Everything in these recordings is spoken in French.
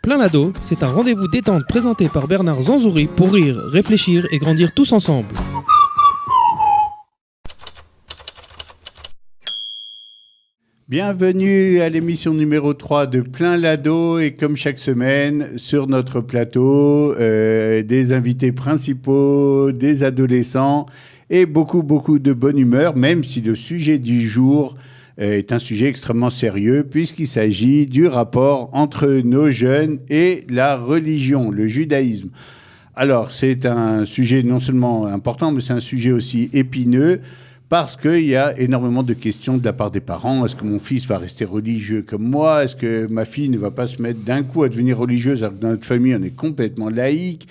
Plein Lado, c'est un rendez-vous détente présenté par Bernard Zanzouri pour rire, réfléchir et grandir tous ensemble. Bienvenue à l'émission numéro 3 de Plein Lado et comme chaque semaine sur notre plateau, des invités principaux, des adolescents et beaucoup de bonne humeur, même si le sujet du jour est un sujet extrêmement sérieux puisqu'il s'agit du rapport entre nos jeunes et la religion, le judaïsme. Alors c'est un sujet non seulement important mais c'est un sujet aussi épineux. Parce qu'il y a énormément de questions de la part des parents. Est-ce que mon fils va rester religieux comme moi? Est-ce que ma fille ne va pas se mettre d'un coup à devenir religieuse alors que dans notre famille, on est complètement laïque?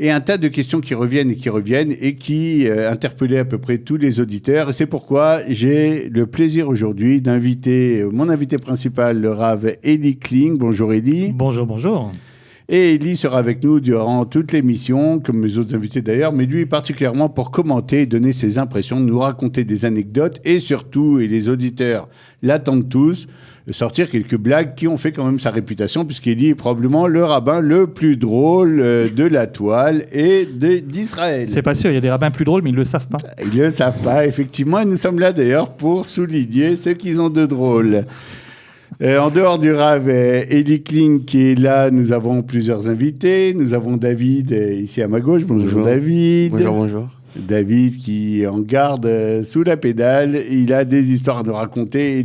Et un tas de questions qui reviennent et qui interpellaient à peu près tous les auditeurs. Et c'est pourquoi j'ai le plaisir aujourd'hui d'inviter mon invité principal, le Rav Eli Kling. Bonjour Eli. Bonjour. Et Eli sera avec nous durant toute l'émission, comme mes autres invités d'ailleurs, mais lui particulièrement pour commenter, donner ses impressions, nous raconter des anecdotes et surtout, et les auditeurs l'attendent tous, sortir quelques blagues qui ont fait quand même sa réputation, puisqu'Eli est probablement le rabbin le plus drôle de la toile et d'Israël. C'est pas sûr, il y a des rabbins plus drôles, mais ils le savent pas. Ils le savent pas, effectivement, et nous sommes là d'ailleurs pour souligner ce qu'ils ont de drôle. En dehors du Rav Eli Kling qui est là, nous avons plusieurs invités. Nous avons David ici à ma gauche. Bonjour David. Bonjour. David qui est en garde sous la pédale. Il a des histoires à nous raconter et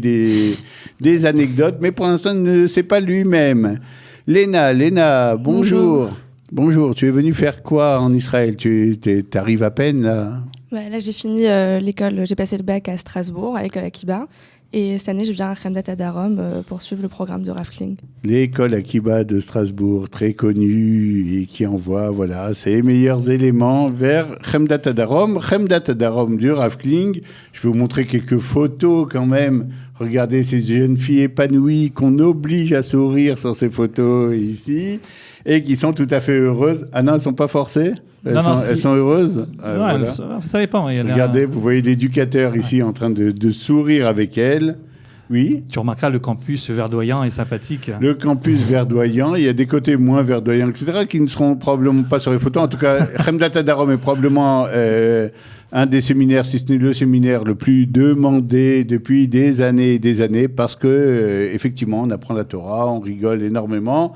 des anecdotes, mais pour l'instant, il ne sait pas lui-même. Léna, bonjour. Bonjour, tu es venu faire quoi en Israël? Tu arrives à peine là? Ouais, là, j'ai fini l'école, j'ai passé le bac à Strasbourg, à l'école Akiba. Et cette année, je viens à Chemdat Adarom pour suivre le programme de Rav Kling. L'école Akiba de Strasbourg, très connue et qui envoie ses meilleurs éléments vers Chemdat Adarom. Chemdat Adarom du Rav Kling. Je vais vous montrer quelques photos quand même. Regardez ces jeunes filles épanouies qu'on oblige à sourire sur ces photos ici et qui sont tout à fait heureuses. Ah non, elles ne sont pas forcées? Elles sont heureuses. Voilà. Ça dépend. Regardez, vous voyez l'éducateur ici en train de sourire avec elles. Oui. Tu remarqueras le campus verdoyant et sympathique. Le campus verdoyant, il y a des côtés moins verdoyants, etc., qui ne seront probablement pas sur les photos. En tout cas, Chemdat Adarom est probablement un des séminaires, si ce n'est le séminaire le plus demandé depuis des années et des années, parce que effectivement, on apprend la Torah, on rigole énormément.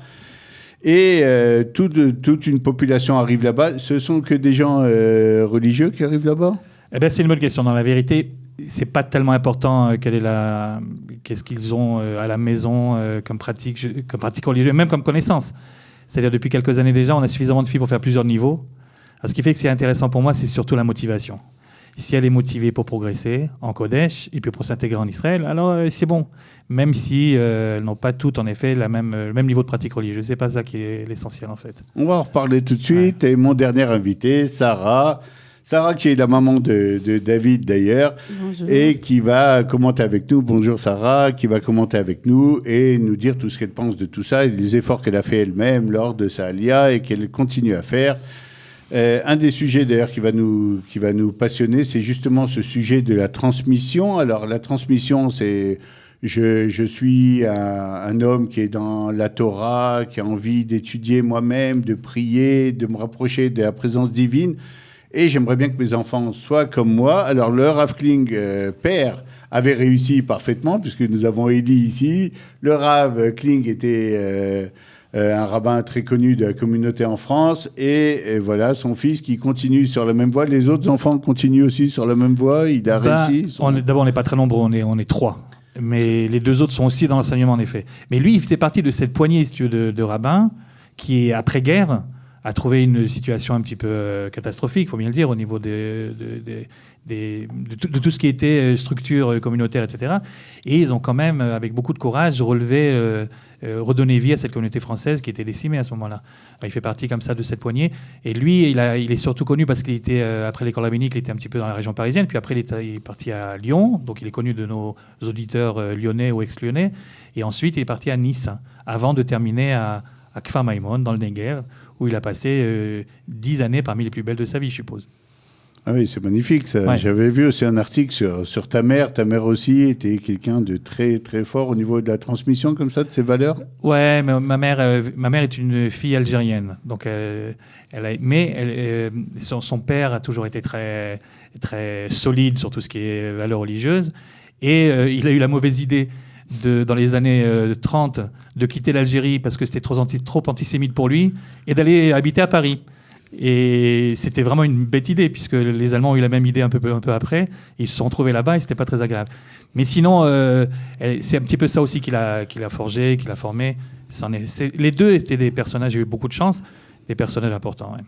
Et toute une population arrive là-bas. Ce sont que des gens religieux qui arrivent là-bas? Eh bien, c'est une bonne question. Dans la vérité, c'est pas tellement important qu'est-ce qu'ils ont à la maison comme pratique religieuse, même comme connaissance. C'est-à-dire, depuis quelques années déjà, on a suffisamment de filles pour faire plusieurs niveaux. Alors, ce qui fait que c'est intéressant pour moi, c'est surtout la motivation. Si elle est motivée pour progresser en Kodesh et puis pour s'intégrer en Israël, alors c'est bon. Même si elles n'ont pas toutes, en effet, le même niveau de pratique religieuse. C'est pas ça qui est l'essentiel, en fait. On va en reparler tout de suite. Ouais. Et mon dernier invité, Sarah, qui est la maman de David, d'ailleurs. Bonjour. Et qui va commenter avec nous. Bonjour, Sarah, qui va commenter avec nous et nous dire tout ce qu'elle pense de tout ça et les efforts qu'elle a fait elle-même lors de sa alia et qu'elle continue à faire. Un des sujets d'ailleurs qui va nous passionner, c'est justement ce sujet de la transmission. Alors la transmission, c'est je suis un homme qui est dans la Torah, qui a envie d'étudier moi-même, de prier, de me rapprocher de la présence divine, et j'aimerais bien que mes enfants soient comme moi. Alors le Rav Kling père avait réussi parfaitement puisque nous avons Eli ici. Le Rav Kling était un rabbin très connu de la communauté en France, et voilà, son fils qui continue sur la même voie. Les autres enfants continuent aussi sur la même voie. Il a réussi. D'abord, on n'est pas très nombreux, on est 3. Mais les 2 autres sont aussi dans l'enseignement, en effet. Mais lui, il faisait partie de cette poignée de rabbins qui, après-guerre, a trouvé une situation un petit peu catastrophique, il faut bien le dire, au niveau de tout ce qui était structure communautaire, etc. Et ils ont quand même, avec beaucoup de courage, redonné vie à cette communauté française qui était décimée à ce moment-là. Il fait partie comme ça de cette poignée. Et lui, il est surtout connu parce qu'il était, après l'école rabbinique, il était un petit peu dans la région parisienne. Puis après, il est parti à Lyon. Donc, il est connu de nos auditeurs lyonnais ou ex-lyonnais. Et ensuite, il est parti à Nice, avant de terminer à Kfar Maïmon, dans le Negev, où il a passé 10 années parmi les plus belles de sa vie, je suppose. Ah oui, c'est magnifique ça. Ouais. J'avais vu aussi un article sur ta mère. Ta mère aussi était quelqu'un de très très fort au niveau de la transmission comme ça de ses valeurs. Ouais, mais ma mère est une fille algérienne, donc son père a toujours été très très solide sur tout ce qui est valeurs religieuses, et il a eu la mauvaise idée dans les années 30 de quitter l'Algérie parce que c'était trop antisémite pour lui et d'aller habiter à Paris. Et c'était vraiment une bête idée, puisque les Allemands ont eu la même idée un peu après. Ils se sont retrouvés là-bas et c'était pas très agréable. Mais sinon, c'est un petit peu ça aussi qu'il a forgé, qu'il a formé. Les deux étaient des personnages, j'ai eu beaucoup de chance, des personnages importants. Ouais.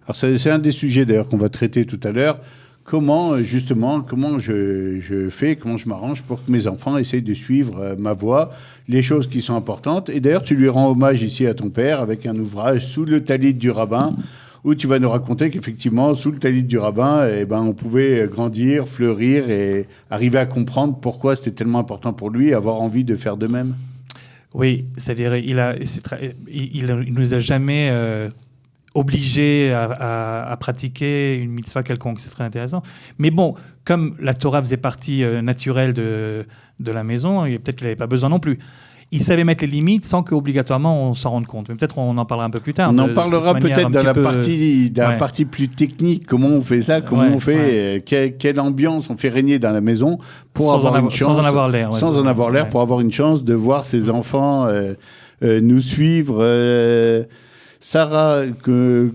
Alors c'est un des sujets d'ailleurs qu'on va traiter tout à l'heure. Comment je fais, comment je m'arrange pour que mes enfants essayent de suivre ma voie, les choses qui sont importantes. Et d'ailleurs, tu lui rends hommage ici à ton père avec un ouvrage Sous le talit du rabbin, où tu vas nous raconter qu'effectivement, sous le talit du rabbin, on pouvait grandir, fleurir et arriver à comprendre pourquoi c'était tellement important pour lui, avoir envie de faire de même. Oui, c'est-à-dire il nous a jamais obligés à pratiquer une mitzvah quelconque. C'est très intéressant. Mais bon, comme la Torah faisait partie naturelle de la maison, et peut-être qu'il n'avait pas besoin non plus. Il savait mettre les limites sans qu'obligatoirement on s'en rende compte. Mais peut-être on en parlera un peu plus tard. On en parlera peut-être dans la partie plus technique. Comment on fait ça? Comment on fait quelle ambiance on fait régner dans la maison pour avoir une chance, sans en avoir l'air. Sans en avoir l'air, pour avoir une chance de voir ses enfants nous suivre. Sarah,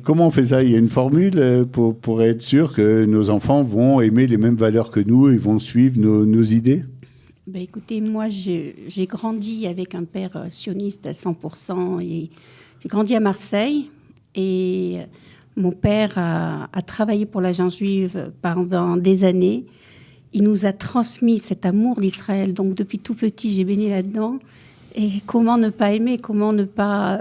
comment on fait ça? Il y a une formule pour être sûr que nos enfants vont aimer les mêmes valeurs que nous et vont suivre nos idées? Ben écoutez, moi, j'ai grandi avec un père sioniste à 100%. Et j'ai grandi à Marseille. Et mon père a travaillé pour l'agence juive pendant des années. Il nous a transmis cet amour d'Israël. Donc, depuis tout petit, j'ai baigné là-dedans. Et comment ne pas aimer? Comment ne pas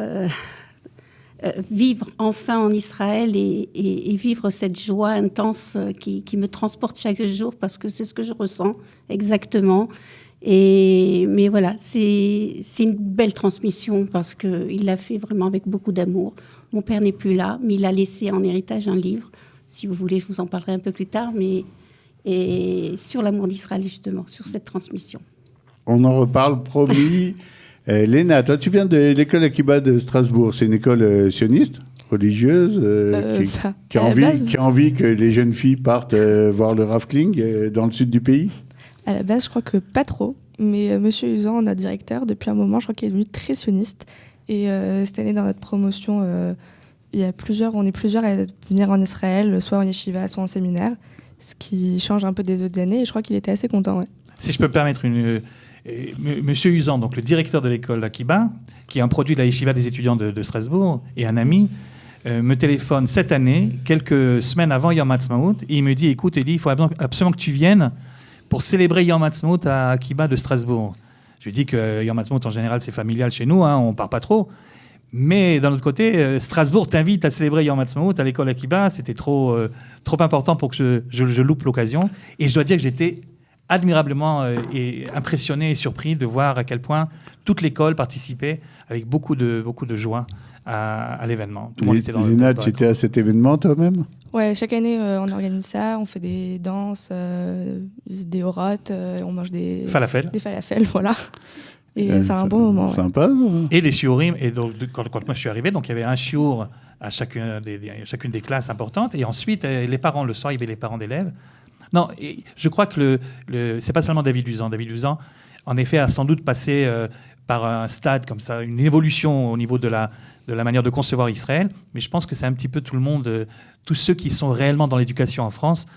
vivre enfin en Israël et vivre cette joie intense qui me transporte chaque jour, parce que c'est ce que je ressens exactement. Mais voilà, c'est une belle transmission parce qu'il l'a fait vraiment avec beaucoup d'amour. Mon père n'est plus là, mais il a laissé en héritage un livre. Si vous voulez, je vous en parlerai un peu plus tard, et sur l'amour d'Israël, justement, sur cette transmission. On en reparle, promis. Léna, toi, tu viens de l'école Akiba de Strasbourg. C'est une école sioniste, religieuse, qui a envie que les jeunes filles partent voir le Rafkling dans le sud du pays. À la base, je crois que pas trop. Mais Monsieur Usan, notre directeur, depuis un moment, je crois qu'il est devenu très sioniste. Et cette année, dans notre promotion, on est plusieurs à venir en Israël, soit en yeshiva, soit en séminaire, ce qui change un peu des autres années. Et je crois qu'il était assez content. Ouais. Si je peux me permettre Monsieur Usan, donc le directeur de l'école Akiba, qui est un produit de la yeshiva des étudiants de Strasbourg, et un ami, me téléphone cette année, quelques semaines avant Yom Ha'atzmaut, et il me dit, écoute Elie, il faut absolument que tu viennes pour célébrer Yom Ha'atzmaut à Akiba de Strasbourg. Je lui dis que Yom Ha'atzmaut, en général, c'est familial chez nous, on ne part pas trop. Mais d'un autre côté, Strasbourg t'invite à célébrer Yom Ha'atzmaut à l'école Akiba. C'était trop important pour que je loupe l'occasion. Et je dois dire que j'étais admirablement impressionné et surpris de voir à quel point toute l'école participait avec beaucoup de joie à l'événement. Tout le monde était dans Léna, tu étais à cet événement toi-même? Ouais, chaque année, on organise ça. On fait des danses, des orotes, on mange des falafels, voilà. Et c'est un bon moment. Sympa, ça. Et les shiurim. Et donc, quand moi je suis arrivé, donc il y avait un shiur à chacune des classes importantes. Et ensuite, les parents, le soir, il y avait les parents d'élèves. Non, je crois que c'est pas seulement David Usan. David Usan, en effet, a sans doute passé par un stade comme ça, une évolution au niveau de la manière de concevoir Israël. Mais je pense que c'est un petit peu tout le monde, tous ceux qui sont réellement dans l'éducation en France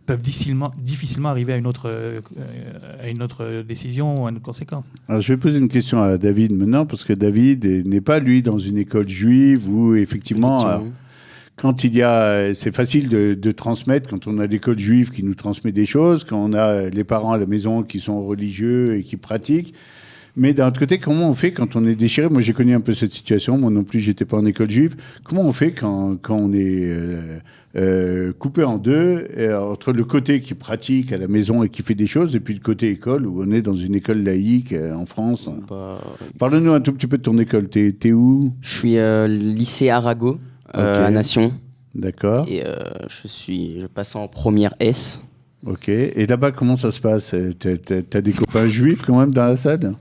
peuvent difficilement arriver à une autre décision ou à une conséquence. Alors, je vais poser une question à David maintenant, parce que David n'est pas, lui, dans une école juive où, effectivement. Quand c'est facile de transmettre, quand on a l'école juive qui nous transmet des choses, quand on a les parents à la maison qui sont religieux et qui pratiquent. Mais d'un autre côté, comment on fait quand on est déchiré? Moi, j'ai connu un peu cette situation. Moi non plus, j'étais pas en école juive. Comment on fait quand on est coupé en deux entre le côté qui pratique à la maison et qui fait des choses, et puis le côté école où on est dans une école laïque en France? Parle-nous un tout petit peu de ton école. T'es où? Je suis lycée Arago. À Nation. D'accord. Et je passe en première S. Ok. Et là-bas, comment ça se passe? T'as des copains juifs quand même dans la salle?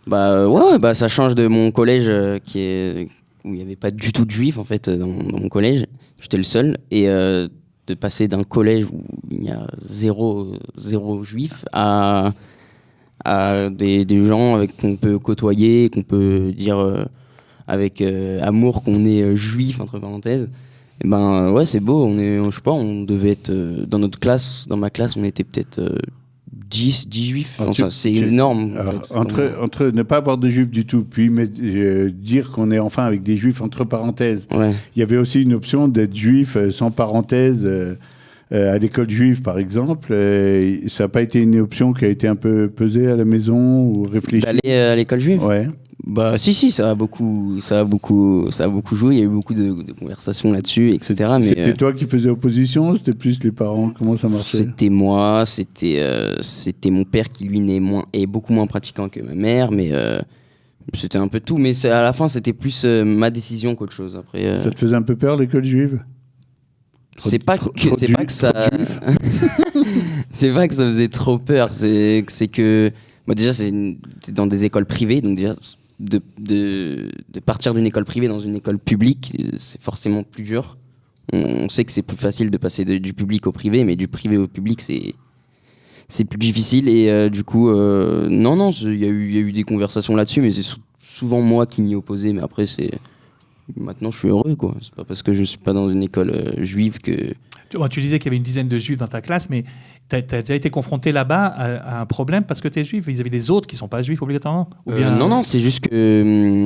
Ouais, ça change de mon collège où il n'y avait pas du tout de juifs en fait dans mon collège. J'étais le seul. Et de passer d'un collège où il y a zéro juif à des gens qu'on peut côtoyer, qu'on peut dire avec amour qu'on est juif, entre parenthèses. Et ouais, c'est beau. Je sais pas, on devait être dans notre classe, dans ma classe, on était peut-être 10 juifs. Enfin, c'est énorme. En fait. Entre ne pas avoir de juifs du tout, puis dire qu'on est enfin avec des juifs entre parenthèses. Ouais. Il y avait aussi une option d'être juif sans parenthèse à l'école juive, par exemple. Ça n'a pas été une option qui a été un peu pesée à la maison ou réfléchie? D'aller à l'école juive? Ouais. Si, ça a beaucoup joué. Il y a eu beaucoup de conversations là-dessus, etc. Mais c'était toi qui faisais opposition? C'était plus les parents? Comment ça marchait? C'était moi. C'était mon père qui lui est beaucoup moins pratiquant que ma mère, mais c'était un peu tout. Mais à la fin, c'était plus ma décision qu'autre chose. Après, ça te faisait un peu peur l'école juive? C'est pas que ça faisait trop peur. C'est que déjà c'est dans des écoles privées, donc déjà de partir d'une école privée dans une école publique, c'est forcément plus dur. On sait que c'est plus facile de passer du public au privé, mais du privé au public, c'est plus difficile. Et du coup, non, il y a eu des conversations là-dessus, mais c'est souvent moi qui m'y opposais. Mais après, maintenant, je suis heureux, quoi. C'est pas parce que je suis pas dans une école juive que... Tu disais qu'il y avait une dizaine de juifs dans ta classe, mais tu as déjà été confronté là-bas à un problème parce que tu es juif vis-à-vis des autres qui ne sont pas juifs obligatoirement? Ou bien... Non, c'est juste que,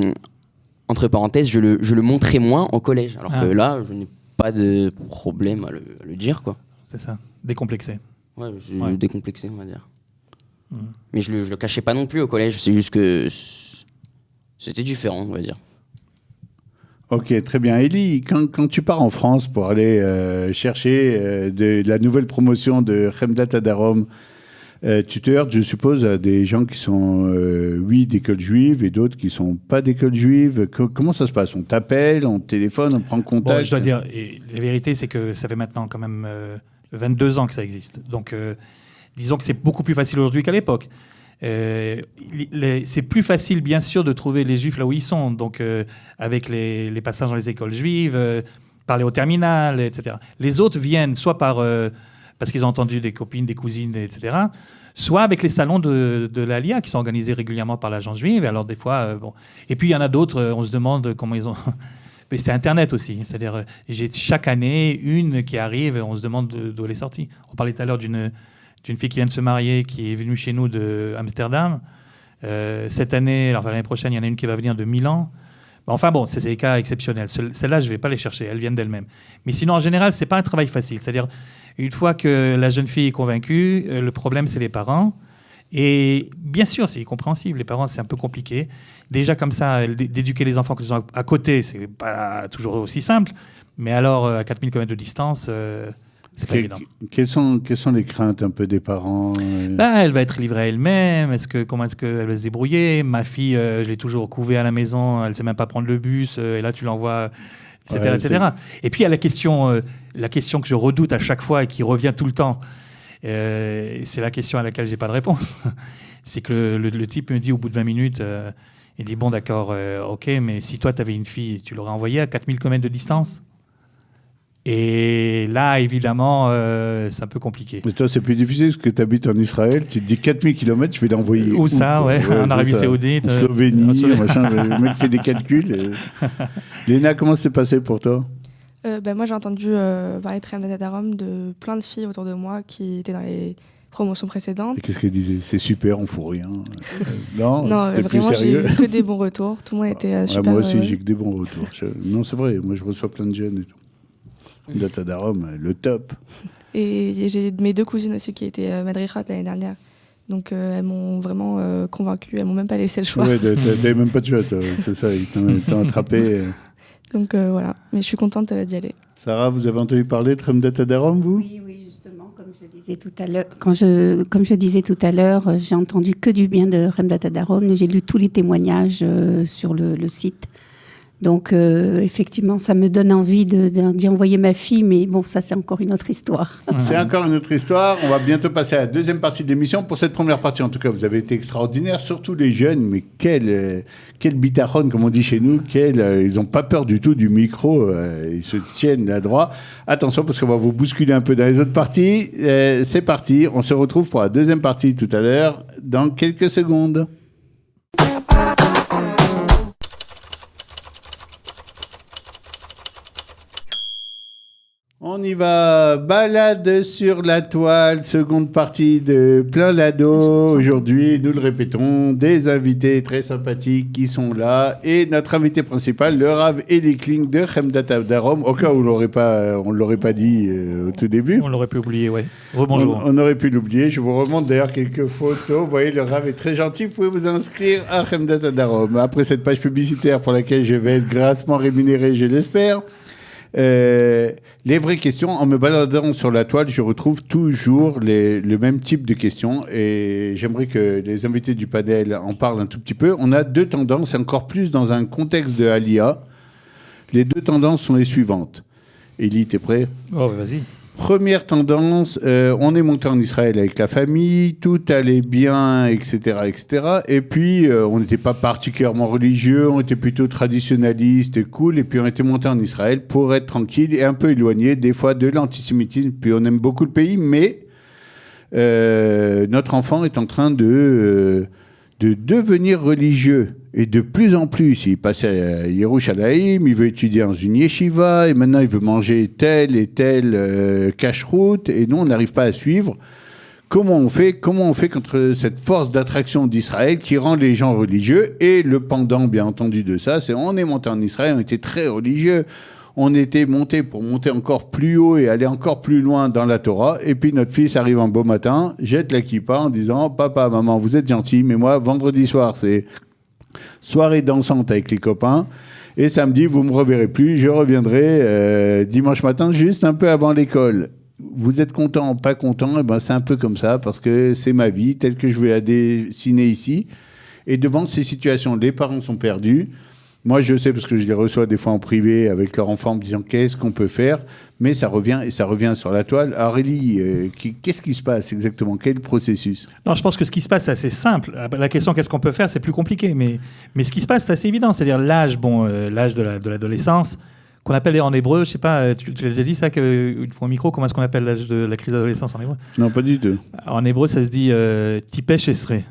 entre parenthèses, je le montrais moins au collège. Alors que là, je n'ai pas de problème à le dire, quoi. C'est ça, décomplexé. Ouais, décomplexé, on va dire. Mais je le cachais pas non plus au collège, c'est juste que c'était différent, on va dire. Ok, très bien. Élie, quand tu pars en France pour aller chercher de la nouvelle promotion de Chemdat Adarom, tu te heurtes, je suppose, à des gens qui sont, oui, d'école juive et d'autres qui ne sont pas d'école juive. Comment ça se passe? On t'appelle, on téléphone, on prend contact? Bon, je dois dire, la vérité, c'est que ça fait maintenant quand même 22 ans que ça existe. Donc, disons que c'est beaucoup plus facile aujourd'hui qu'à l'époque. C'est plus facile, bien sûr, de trouver les juifs là où ils sont, donc avec les passages dans les écoles juives, parler au terminal, etc. Les autres viennent soit parce qu'ils ont entendu des copines, des cousines, etc., soit avec les salons de l'Alia qui sont organisés régulièrement par l'agence juive. Et alors, des fois, bon. Et puis, il y en a d'autres, on se demande comment ils ont. Mais c'est Internet aussi. C'est-à-dire, j'ai chaque année une qui arrive, on se demande d'où elle est sortie. On parlait tout à l'heure d'une fille qui vient de se marier, qui est venue chez nous d'Amsterdam. Cette année, alors l'année prochaine, il y en a une qui va venir de Milan. Enfin bon, c'est des cas exceptionnels. Celles-là, je ne vais pas les chercher, elles viennent d'elles-mêmes. Mais sinon, en général, ce n'est pas un travail facile. C'est-à-dire, une fois que la jeune fille est convaincue, le problème, c'est les parents. Et bien sûr, c'est compréhensible. Les parents, c'est un peu compliqué. Déjà, comme ça, d'éduquer les enfants qu'ils ont à côté, ce n'est pas toujours aussi simple. Mais alors, à 4000 km de distance... c'est pas évident. Quelles sont les craintes un peu des parents? Elle va être livrée à elle-même. Comment est-ce qu'elle va se débrouiller? Ma fille, je l'ai toujours couvée à la maison. Elle ne sait même pas prendre le bus. Et là, tu l'envoies, etc. etc. Et puis, il y a la question que je redoute à chaque fois et qui revient tout le temps. C'est la question à laquelle je n'ai pas de réponse. C'est que le type me dit au bout de 20 minutes, il dit, bon, d'accord, ok, mais si toi, tu avais une fille, tu l'aurais envoyée à 4000 km de distance? Et là, évidemment, c'est un peu compliqué. Mais toi, c'est plus difficile parce que tu habites en Israël. Tu te dis 4000 km, je vais l'envoyer. Où ça, en Arabie Saoudite. En Slovénie, machin. Le mec fait des calculs. Léna, comment c'est passé pour toi? Moi, j'ai entendu parler de Chemdat Adarom de plein de filles autour de moi qui étaient dans les promotions précédentes. Et qu'est-ce qu'elle disait? C'est super, on fout rien. Non, vraiment, j'ai eu que des bons retours. Tout le monde était super. Moi aussi, j'ai que des bons retours. Non, c'est vrai. Moi, je reçois plein de jeunes et tout. Chemdat Adarom, le top. Et j'ai mes 2 cousines aussi qui étaient madrichot l'année dernière. Donc elles m'ont vraiment convaincue. Elles m'ont même pas laissé le choix. Ouais, t'avais même pas de choix, toi. C'est ça, ils t'ont attrapé. Donc voilà, mais je suis contente d'y aller. Sarah, vous avez entendu parler de Chemdat Adarom, vous? Oui, justement, comme je disais tout à l'heure. Comme je disais tout à l'heure, j'ai entendu que du bien de Chemdat Adarom. J'ai lu tous les témoignages sur le site. Donc, effectivement, ça me donne envie d'y envoyer ma fille, mais bon, ça, c'est encore une autre histoire. C'est encore une autre histoire. On va bientôt passer à la deuxième partie de l'émission. Pour cette première partie, en tout cas, vous avez été extraordinaires, surtout les jeunes. Mais quel bitaron, comme on dit chez nous. Ils n'ont pas peur du tout du micro. Ils se tiennent là droit. Attention, parce qu'on va vous bousculer un peu dans les autres parties. C'est parti. On se retrouve pour la deuxième partie tout à l'heure, dans quelques secondes. On y va, balade sur la toile, seconde partie de Plein Lado. Aujourd'hui, nous le répétons, des invités très sympathiques qui sont là. Et notre invité principal, le Rav Eli Kling de Chemdat Darom. Au cas où on ne l'aurait pas dit au tout début. On l'aurait pu oublier, ouais. Rebonjour. On aurait pu l'oublier. Je vous remonte d'ailleurs quelques photos. Vous voyez, le Rav est très gentil. Vous pouvez vous inscrire à Chemdat Darom. Après cette page publicitaire pour laquelle je vais être grassement rémunéré, je l'espère. Les vraies questions, en me baladant sur la toile, je retrouve toujours le même type de questions et j'aimerais que les invités du panel en parlent un tout petit peu. On a deux tendances, et encore plus dans un contexte de Aliyah. Les deux tendances sont les suivantes. Élie, t'es prêt ? Oh, vas-y. Première tendance, on est monté en Israël avec la famille, tout allait bien, etc., etc. Et puis, on n'était pas particulièrement religieux, on était plutôt traditionnaliste et cool. Et puis, on était monté en Israël pour être tranquille et un peu éloigné, des fois, de l'antisémitisme. Puis, on aime beaucoup le pays, mais notre enfant est en train de devenir religieux. Et de plus en plus, il passe à Yerushalayim, il veut étudier dans une yeshiva, et maintenant il veut manger tel et tel cache-route, et nous, on n'arrive pas à suivre. Comment on fait contre cette force d'attraction d'Israël qui rend les gens religieux? Et le pendant, bien entendu, de ça, c'est on est monté en Israël, on était très religieux, on était monté pour monter encore plus haut et aller encore plus loin dans la Torah, et puis notre fils arrive un beau matin, jette la kippa en disant « Papa, maman, vous êtes gentils, mais moi, vendredi soir, c'est... soirée dansante avec les copains, et samedi, vous ne me reverrez plus, je reviendrai dimanche matin, juste un peu avant l'école. Vous êtes content, pas content, et ben c'est un peu comme ça, parce que c'est ma vie, telle que je vais la dessiner ici. Et devant ces situations, les parents sont perdus. Moi, je sais, parce que je les reçois des fois en privé avec leurs enfants, en me disant qu'est-ce qu'on peut faire, mais ça revient, et ça revient sur la toile. Alors, Élie, qu'est-ce qui se passe exactement? Quel processus? Non, je pense que ce qui se passe, c'est assez simple. La question qu'est-ce qu'on peut faire, c'est plus compliqué. Mais ce qui se passe, c'est assez évident. C'est-à-dire l'âge de l'adolescence, qu'on appelle en hébreu, je sais pas, tu l'as déjà dit ça, une fois au micro, comment est-ce qu'on appelle l'âge de la crise d'adolescence en hébreu? Non, pas du tout. En hébreu, ça se dit tipesh esrei.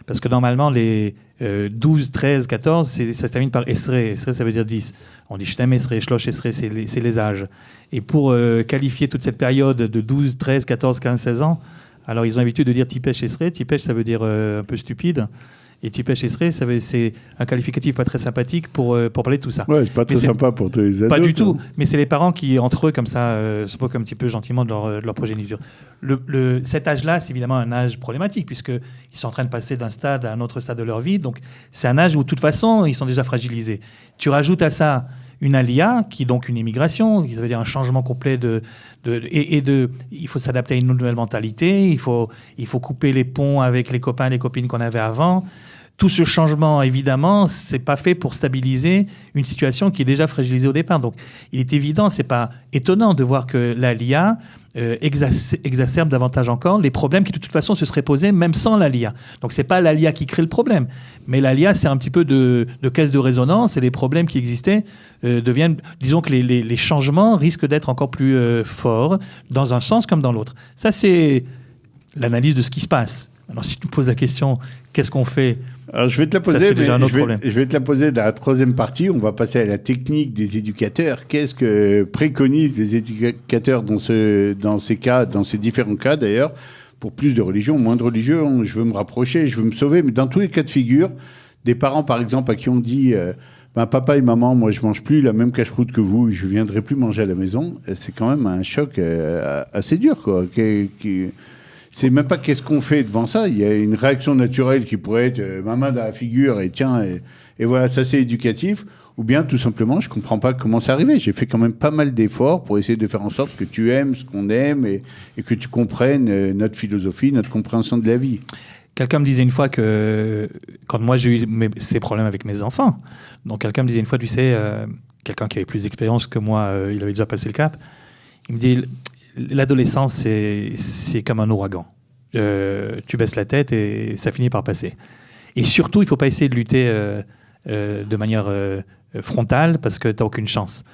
Parce que normalement, les 12, 13, 14, ça se termine par esrei. Esrei, ça veut dire 10. On dit shtem esrei, shlosh esrei, c'est les âges. Et pour qualifier toute cette période de 12, 13, 14, 15, 16 ans, alors ils ont l'habitude de dire tipesh esrei. Tipesh, ça veut dire un peu stupide. Et tipesh esrei, c'est un qualificatif pas très sympathique pour parler de tout ça. Ouais, c'est pas très sympa pour tous les adultes. Pas du tout. Mais c'est les parents qui, entre eux, comme ça, se moquent un petit peu gentiment de leur progéniture. Cet âge-là, c'est évidemment un âge problématique, puisqu'ils sont en train de passer d'un stade à un autre stade de leur vie. Donc, c'est un âge où, de toute façon, ils sont déjà fragilisés. Tu rajoutes à ça une aliyah, qui est donc une immigration, qui veut dire un changement complet il faut s'adapter à une nouvelle mentalité, il faut couper les ponts avec les copains et les copines qu'on avait avant. Tout ce changement, évidemment, c'est pas fait pour stabiliser une situation qui est déjà fragilisée au départ. Donc, il est évident, c'est pas étonnant de voir que l'aliyah exacerbe davantage encore les problèmes qui, de toute façon, se seraient posés même sans l'aliyah. Donc, c'est pas l'aliyah qui crée le problème, mais l'aliyah, c'est un petit peu de caisse de résonance, et les problèmes qui existaient deviennent, disons que les changements risquent d'être encore plus forts dans un sens comme dans l'autre. Ça, c'est l'analyse de ce qui se passe. Alors, si tu me poses la question, qu'est-ce qu'on fait? Alors, je vais te la poser, je vais te la poser dans la troisième partie. On va passer à la technique des éducateurs. Qu'est-ce que préconisent les éducateurs dans ces cas, dans ces différents cas d'ailleurs, pour plus de religion, moins de religion? Je veux me rapprocher, je veux me sauver, mais dans tous les cas de figure, des parents par exemple à qui on dit papa et maman, moi je mange plus la même cache-croûte que vous, je viendrai plus manger à la maison, c'est quand même un choc assez dur, quoi. C'est même pas qu'est-ce qu'on fait devant ça. Il y a une réaction naturelle qui pourrait être ma main dans la figure et tiens, et voilà, ça c'est éducatif. Ou bien tout simplement, je comprends pas comment c'est arrivé. J'ai fait quand même pas mal d'efforts pour essayer de faire en sorte que tu aimes ce qu'on aime et que tu comprennes notre philosophie, notre compréhension de la vie. quelqu'un me disait une fois que, quand moi j'ai eu ces problèmes avec mes enfants, donc quelqu'un me disait une fois, tu sais, quelqu'un qui avait plus d'expérience que moi, il avait déjà passé le cap, il me dit, l'adolescence, c'est comme un ouragan. Tu baisses la tête et ça finit par passer. Et surtout, il ne faut pas essayer de lutter de manière frontale parce que tu n'as aucune chance.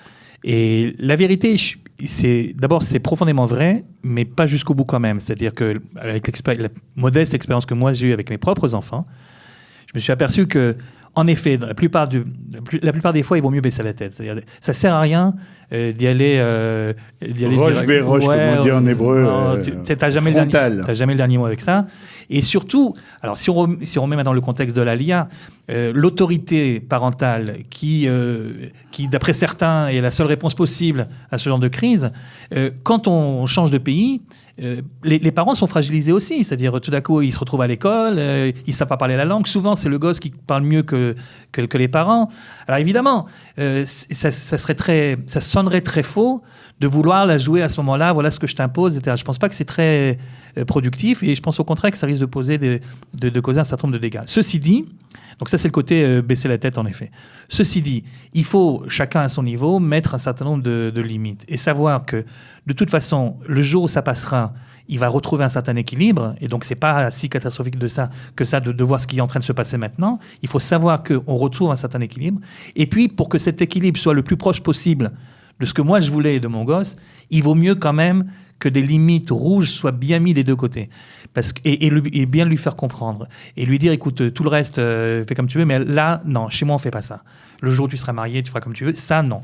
Et la vérité, d'abord, c'est profondément vrai, mais pas jusqu'au bout quand même. C'est-à-dire que avec la modeste expérience que moi j'ai eue avec mes propres enfants, je me suis aperçu que, en effet, la plupart des fois, il vaut mieux baisser la tête. C'est-à-dire, ça sert à rien d'y aller. Roche béroche, comme on dit en hébreu. T'as jamais le dernier mot avec ça. Et surtout, alors si on remet maintenant le contexte de l'ALIA, l'autorité parentale qui, d'après certains, est la seule réponse possible à ce genre de crise, quand on change de pays, les parents sont fragilisés aussi. C'est-à-dire, tout d'un coup, ils se retrouvent à l'école, ils ne savent pas parler la langue. Souvent, c'est le gosse qui parle mieux que les parents. Alors évidemment, ça sonnerait très faux de vouloir la jouer à ce moment-là. Voilà ce que je t'impose, etc. Je ne pense pas que c'est très productif, et je pense au contraire que ça risque de causer un certain nombre de dégâts. Ceci dit, donc ça c'est le côté baisser la tête en effet. Ceci dit, il faut chacun à son niveau mettre un certain nombre de limites et savoir que de toute façon, le jour où ça passera, il va retrouver un certain équilibre, et donc c'est pas si catastrophique que ça de voir ce qui est en train de se passer maintenant. Il faut savoir qu'on retrouve un certain équilibre, et puis pour que cet équilibre soit le plus proche possible de ce que moi je voulais de mon gosse, il vaut mieux quand même que des limites rouges soient bien mises des deux côtés. Et bien lui faire comprendre. Et lui dire, écoute, tout le reste, fais comme tu veux, mais là, non, chez moi, on ne fait pas ça. Le jour où tu seras marié, tu feras comme tu veux. Ça, non.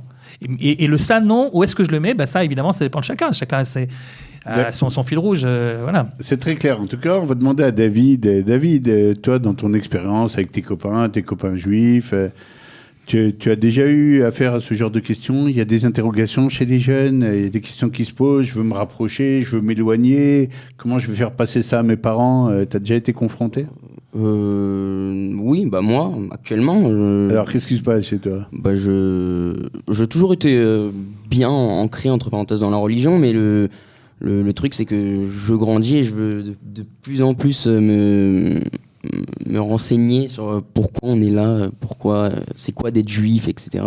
Et le ça, non, où est-ce que je le mets ? Ça, évidemment, ça dépend de chacun. Chacun a son fil rouge. Voilà. C'est très clair. En tout cas, on va demander à David. David, toi, dans ton expérience avec tes copains juifs, tu as déjà eu affaire à ce genre de questions ? Il y a des interrogations chez les jeunes, il y a des questions qui se posent, je veux me rapprocher, je veux m'éloigner, comment je vais faire passer ça à mes parents ? Tu as déjà été confronté ? Oui, moi, actuellement... Alors, qu'est-ce qui se passe chez toi ? J'ai toujours été bien ancré, entre parenthèses, dans la religion, mais le truc, c'est que je grandis et je veux de plus en plus me renseigner sur pourquoi on est là, pourquoi c'est quoi d'être juif, etc.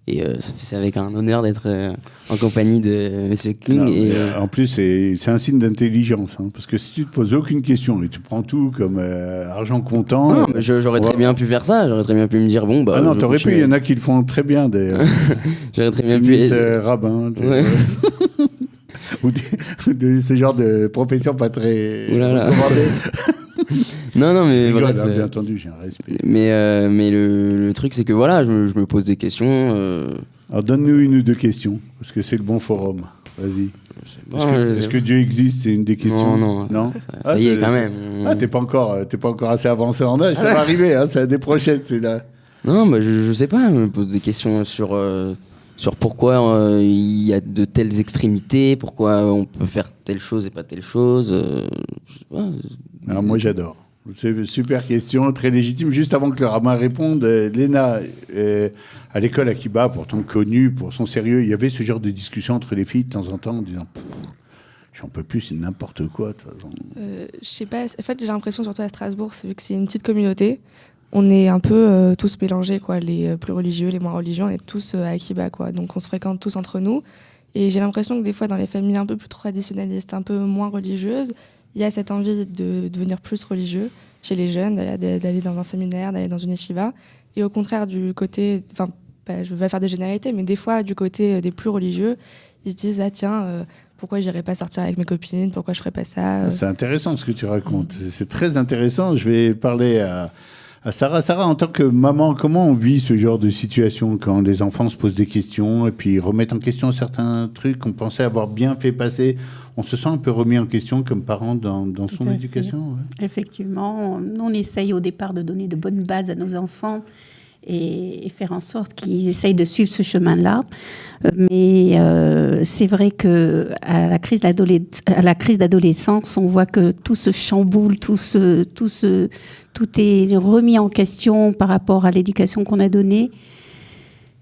Et c'est avec un honneur d'être en compagnie de M. Kling. En plus, c'est un signe d'intelligence, hein, parce que si tu te poses aucune question et tu prends tout comme argent comptant... Non, j'aurais très bien pu faire ça, j'aurais très bien pu me dire, bon... non, t'aurais pu, il y en a qui le font très bien, d'ailleurs. J'aurais très bien pu... rabbin, ou de ce genre de profession pas très recommandée. Non, mais voilà. Bien entendu, j'ai un respect. Mais le truc, c'est que voilà, je me pose des questions. Alors, donne-nous une ou deux questions, parce que c'est le bon forum. Vas-y. Est-ce que Dieu existe ? C'est une des questions. Non. Ça y est, quand même. T'es pas encore assez avancé en âge. Ça va arriver, hein, c'est l'année prochaine, c'est là. Non, je sais pas. Je me pose des questions sur pourquoi il y a de telles extrémités, pourquoi on peut faire telle chose et pas telle chose. Alors moi j'adore. C'est une super question, très légitime. Juste avant que le rabbin réponde, Léna, à l'école à Kiba, pourtant connue pour son sérieux, il y avait ce genre de discussion entre les filles de temps en temps en disant j'en peux plus, c'est n'importe quoi de toute façon. Je sais pas, en fait j'ai l'impression surtout à Strasbourg, c'est vu que c'est une petite communauté, on est un peu tous mélangés, quoi, les plus religieux, les moins religieux, on est tous à Kiba, quoi. Donc on se fréquente tous entre nous. Et j'ai l'impression que des fois dans les familles un peu plus traditionnalistes, un peu moins religieuses, il y a cette envie de devenir plus religieux chez les jeunes, d'aller dans un séminaire, d'aller dans une yeshiva. Et au contraire, du côté, enfin, je vais faire des généralités, mais des fois, du côté des plus religieux, ils se disent, pourquoi j'irais pas sortir avec mes copines, pourquoi je ferais pas ça C'est intéressant ce que tu racontes, c'est très intéressant. Je vais parler à Sarah. Sarah, en tant que maman, comment on vit ce genre de situation quand les enfants se posent des questions et puis remettent en question certains trucs qu'on pensait avoir bien fait passer ? On se sent un peu remis en question comme parent dans son éducation. Ouais. Effectivement, on essaye au départ de donner de bonnes bases à nos enfants et faire en sorte qu'ils essayent de suivre ce chemin-là. Mais c'est vrai qu'à la crise d'adolescence, on voit que tout se chamboule, tout est remis en question par rapport à l'éducation qu'on a donnée.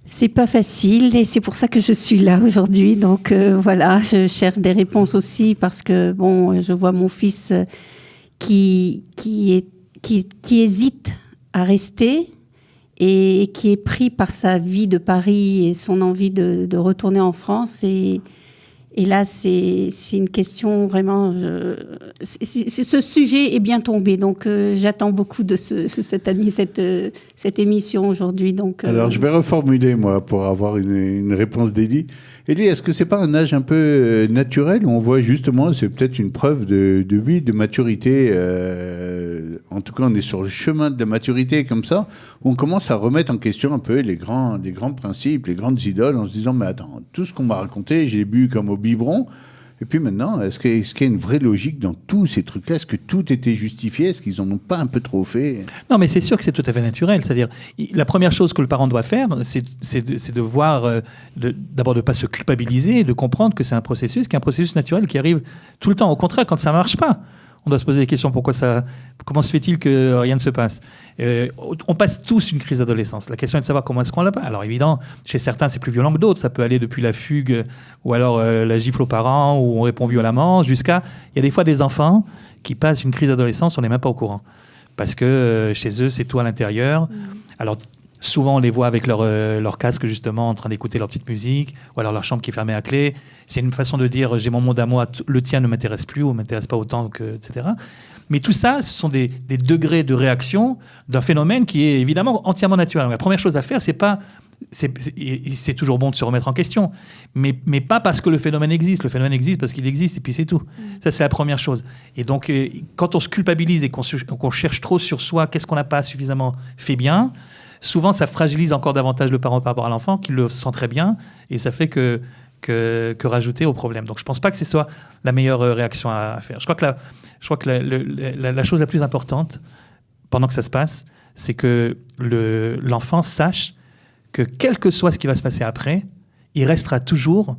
C'est pas facile et c'est pour ça que je suis là aujourd'hui. Donc voilà, je cherche des réponses aussi parce que je vois mon fils qui hésite à rester et qui est pris par sa vie de Paris et son envie de retourner en France. Et là, c'est une question vraiment... ce sujet est bien tombé, donc j'attends beaucoup de cette émission aujourd'hui. Donc, Alors, je vais reformuler, moi, pour avoir une réponse d'Élie. Élie, est-ce que c'est pas un âge un peu naturel où on voit justement, c'est peut-être une preuve de maturité, en tout cas, on est sur le chemin de la maturité comme ça, où on commence à remettre en question un peu les grands principes, les grandes idoles, en se disant, mais attends, tout ce qu'on m'a raconté, j'ai bu comme au biberon. Et puis maintenant, est-ce qu'il y a une vraie logique dans tous ces trucs-là? Est-ce que tout était justifié? Est-ce qu'ils en ont pas un peu trop fait? Non, mais c'est sûr que c'est tout à fait naturel. C'est-à-dire, la première chose que le parent doit faire, c'est de voir, d'abord de ne pas se culpabiliser, de comprendre que c'est un processus, qui est un processus naturel qui arrive tout le temps. Au contraire, quand ça ne marche pas, on doit se poser des questions. Comment se fait-il que rien ne se passe? On passe tous une crise d'adolescence. La question est de savoir comment est-ce qu'on l'a pas. Alors évidemment, chez certains, c'est plus violent que d'autres. Ça peut aller depuis la fugue ou alors la gifle aux parents où on répond violemment jusqu'à... Il y a des fois des enfants qui passent une crise d'adolescence, on n'est même pas au courant. Parce que chez eux, c'est tout à l'intérieur. Alors souvent, on les voit avec leur casque, justement, en train d'écouter leur petite musique, ou alors leur chambre qui est fermée à clé. C'est une façon de dire, j'ai mon monde à moi, le tien ne m'intéresse plus, ou ne m'intéresse pas autant, etc. Mais tout ça, ce sont des degrés de réaction d'un phénomène qui est évidemment entièrement naturel. Donc, la première chose à faire, c'est toujours bon de se remettre en question, mais pas parce que le phénomène existe. Le phénomène existe parce qu'il existe, et puis c'est tout. Ça, c'est la première chose. Et donc, quand on se culpabilise et qu'on cherche trop sur soi, qu'est-ce qu'on n'a pas suffisamment fait bien, souvent, ça fragilise encore davantage le parent par rapport à l'enfant, qui le sent très bien, et ça fait que rajouter au problème. Donc, je ne pense pas que ce soit la meilleure réaction à faire. Je crois que la chose la plus importante, pendant que ça se passe, c'est que l'enfant sache que, quel que soit ce qui va se passer après, il restera toujours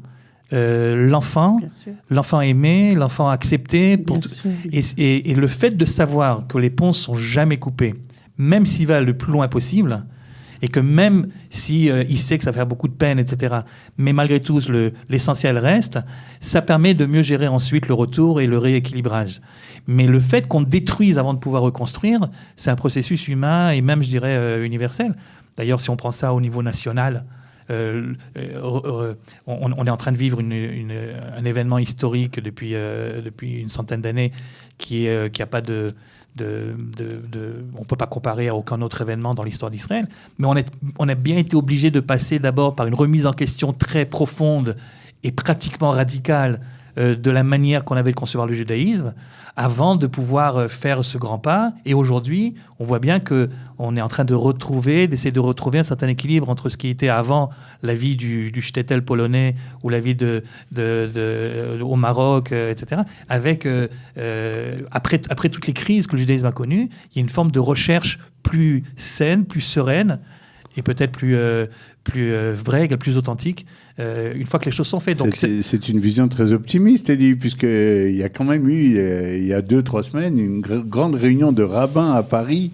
l'enfant aimé, l'enfant accepté. Et le fait de savoir que les ponts ne sont jamais coupés, même s'il va le plus loin possible, et que même si il sait que ça va faire beaucoup de peine, etc., mais malgré tout, l'essentiel reste, ça permet de mieux gérer ensuite le retour et le rééquilibrage. Mais le fait qu'on détruise avant de pouvoir reconstruire, c'est un processus humain et même, je dirais, universel. D'ailleurs, si on prend ça au niveau national, on est en train de vivre un événement historique depuis une centaine d'années qui a pas de... on ne peut pas comparer à aucun autre événement dans l'histoire d'Israël, mais on a bien été obligé de passer d'abord par une remise en question très profonde et pratiquement radicale de la manière qu'on avait de concevoir le judaïsme, avant de pouvoir faire ce grand pas. Et aujourd'hui, on voit bien qu'on est en train d'essayer de retrouver un certain équilibre entre ce qui était avant la vie du shtetl polonais ou la vie au Maroc, etc. Avec, après toutes les crises que le judaïsme a connues, il y a une forme de recherche plus saine, plus sereine, et peut-être plus vraie, plus authentique, une fois que les choses sont faites. Donc, c'est une vision très optimiste, Elie, puisqu'il y a quand même eu, il y a 2-3 semaines, une grande réunion de rabbins à Paris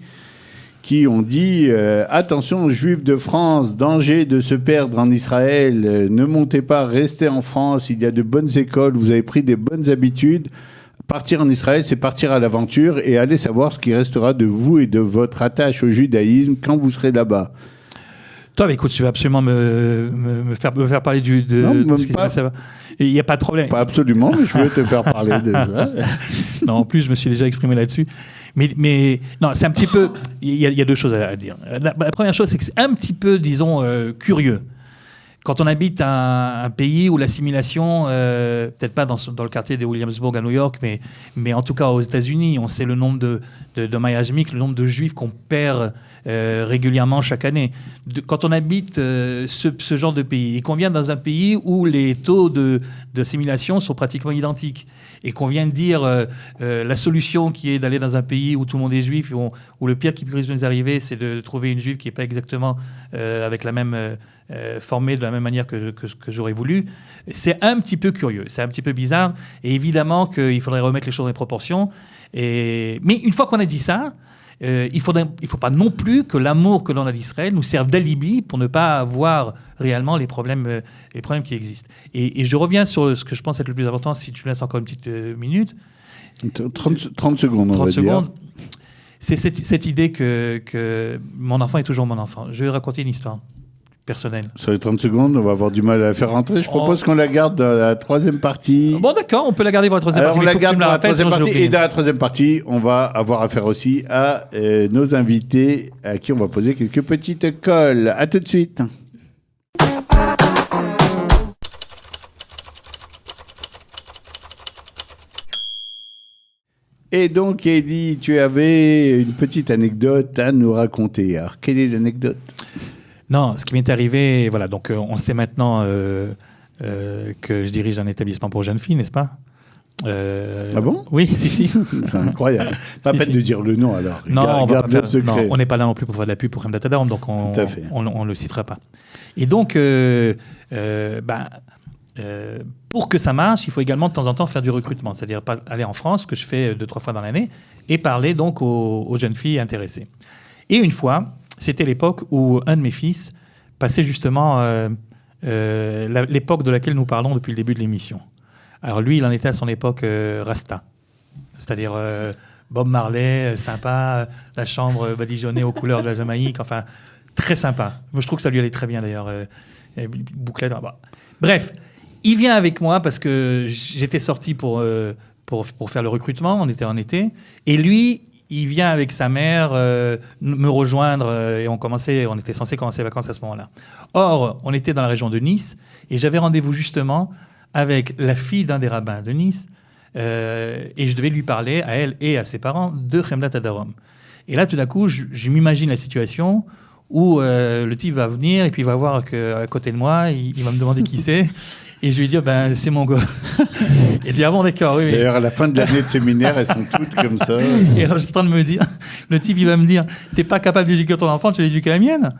qui ont dit attention aux Juifs de France, danger de se perdre en Israël, ne montez pas, restez en France, il y a de bonnes écoles, vous avez pris des bonnes habitudes. Partir en Israël, c'est partir à l'aventure et aller savoir ce qui restera de vous et de votre attache au judaïsme quand vous serez là-bas. Toi, écoute, tu vas absolument me faire parler de ce qui se passe. Il n'y a pas de problème. Pas absolument, mais je veux te faire parler de ça. Non, en plus, je me suis déjà exprimé là-dessus. Mais non, c'est un petit peu... Il y a deux choses à dire. La première chose, c'est que c'est un petit peu, disons, curieux. Quand on habite un pays où l'assimilation, peut-être pas dans le quartier de Williamsburg à New York, mais en tout cas aux États-Unis, on sait le nombre de Miami, le nombre de Juifs qu'on perd régulièrement chaque année. Quand on habite ce genre de pays et qu'on vient dans un pays où les taux d'assimilation sont pratiquement identiques et qu'on vient de dire la solution qui est d'aller dans un pays où tout le monde est juif, où le pire qui puisse nous arriver, c'est de trouver une juive qui n'est pas exactement avec la même... formée de la même manière que j'aurais voulu, c'est un petit peu curieux, c'est un petit peu bizarre, et évidemment qu'il faudrait remettre les choses dans les proportions. Mais une fois qu'on a dit ça, il ne faut pas non plus que l'amour que l'on a d'Israël nous serve d'alibi pour ne pas voir réellement les problèmes qui existent. Et je reviens sur ce que je pense être le plus important, si tu me laisses encore une petite minute, 30 secondes, on 30 va secondes. dire. C'est cette idée que mon enfant est toujours mon enfant. Je vais raconter une histoire personnelle. Sur les 30 secondes, on va avoir du mal à la faire rentrer. Je propose qu'on la garde dans la troisième partie. Bon, d'accord, on peut la garder pour la troisième Alors, partie. on mais la faut que tu garde me pour la rappelles, troisième sinon je partie. l'oublie. Et dans la troisième partie, on va avoir affaire aussi à nos invités à qui on va poser quelques petites colles. À tout de suite. Et donc, Eddie, tu avais une petite anecdote à nous raconter. Alors, quelle est l'anecdote ? Non, ce qui m'est arrivé, voilà, donc on sait maintenant que je dirige un établissement pour jeunes filles, n'est-ce pas Ah bon ? Oui, si. C'est incroyable. Pas Si, peine si. de dire le nom alors. Non, on va Garde pas le secret. non, on n'est pas là non plus pour faire de la pub pour Crème Datadarm, donc Tout à fait. on le citera pas. Et donc, pour que ça marche, il faut également de temps en temps faire du recrutement, c'est-à-dire aller en France, que je fais 2-3 fois dans l'année, et parler donc aux jeunes filles intéressées. Et une fois, c'était l'époque où un de mes fils passait justement l'époque de laquelle nous parlons depuis le début de l'émission. Alors lui, il en était à son époque Rasta, c'est-à-dire Bob Marley, sympa, la chambre badigeonnée aux couleurs de la Jamaïque, enfin, très sympa. Moi, je trouve que ça lui allait très bien d'ailleurs, bouclette. Bah. Bref, il vient avec moi parce que j'étais sorti pour faire le recrutement, on était en été, et lui, il vient avec sa mère me rejoindre et on était censé commencer les vacances à ce moment-là. Or, on était dans la région de Nice et j'avais rendez-vous justement avec la fille d'un des rabbins de Nice et je devais lui parler à elle et à ses parents de Khemlat Adarom. Et là, tout d'un coup, je m'imagine la situation où le type va venir et puis il va voir qu'à côté de moi, il va me demander qui c'est. Et je lui dis, c'est mon gars. Et il dit, ah bon, d'accord, oui. D'ailleurs, à la fin de l'année de séminaire, elles sont toutes comme ça. Et alors, je suis en train de me dire, le type, il va me dire, t'es pas capable d'éduquer ton enfant, tu vas éduquer la mienne.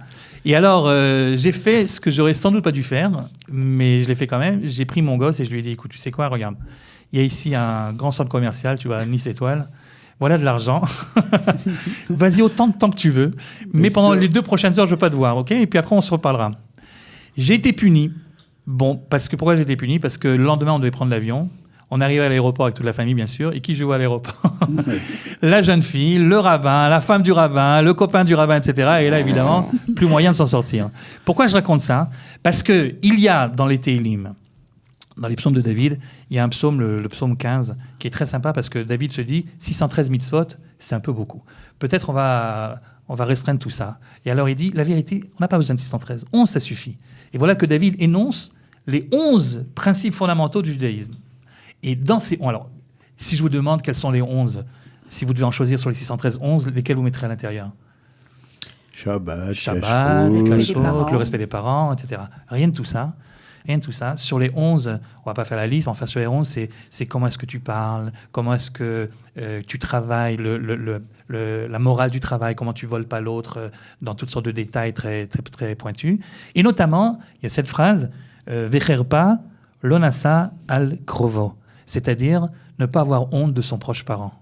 Et alors, j'ai fait ce que j'aurais sans doute pas dû faire, mais je l'ai fait quand même. J'ai pris mon gosse et je lui ai dit, écoute, tu sais quoi, regarde, il y a ici un grand centre commercial, tu vois, Nice Étoile. Voilà de l'argent. Vas-y autant de temps que tu veux. Mais pendant les 2 prochaines heures, je veux pas te voir, ok ? Et puis après, on se reparlera. J'ai été puni. Bon, pourquoi j'ai été puni ? Parce que le lendemain, on devait prendre l'avion. On arrivait à l'aéroport avec toute la famille, bien sûr. Et qui je vois à l'aéroport ? La jeune fille, le rabbin, la femme du rabbin, le copain du rabbin, etc. Et là, évidemment, plus moyen de s'en sortir. Pourquoi je raconte ça ? Parce qu'il y a dans les Télim, dans les psaumes de David, il y a un psaume, le psaume 15, qui est très sympa parce que David se dit 613 mitzvot, c'est un peu beaucoup. Peut-être on va restreindre tout ça. Et alors il dit, la vérité, on n'a pas besoin de 613, 11 ça suffit. Et voilà que David énonce les 11 principes fondamentaux du judaïsme. Et dans ces... Alors, si je vous demande quels sont les 11, si vous devez en choisir sur les 613, 11, lesquels vous mettrez à l'intérieur ? Shabbat, le respect des parents, etc. Rien de tout ça. Rien de tout ça. Sur les 11, on va pas faire la liste, mais enfin sur les 11, c'est comment est-ce que tu parles, comment est-ce que tu travailles, la morale du travail, comment tu voles pas l'autre, dans toutes sortes de détails très, très, très pointus. Et notamment, il y a cette phrase, Vecherpa lonasa al krovo, c'est-à-dire ne pas avoir honte de son proche parent.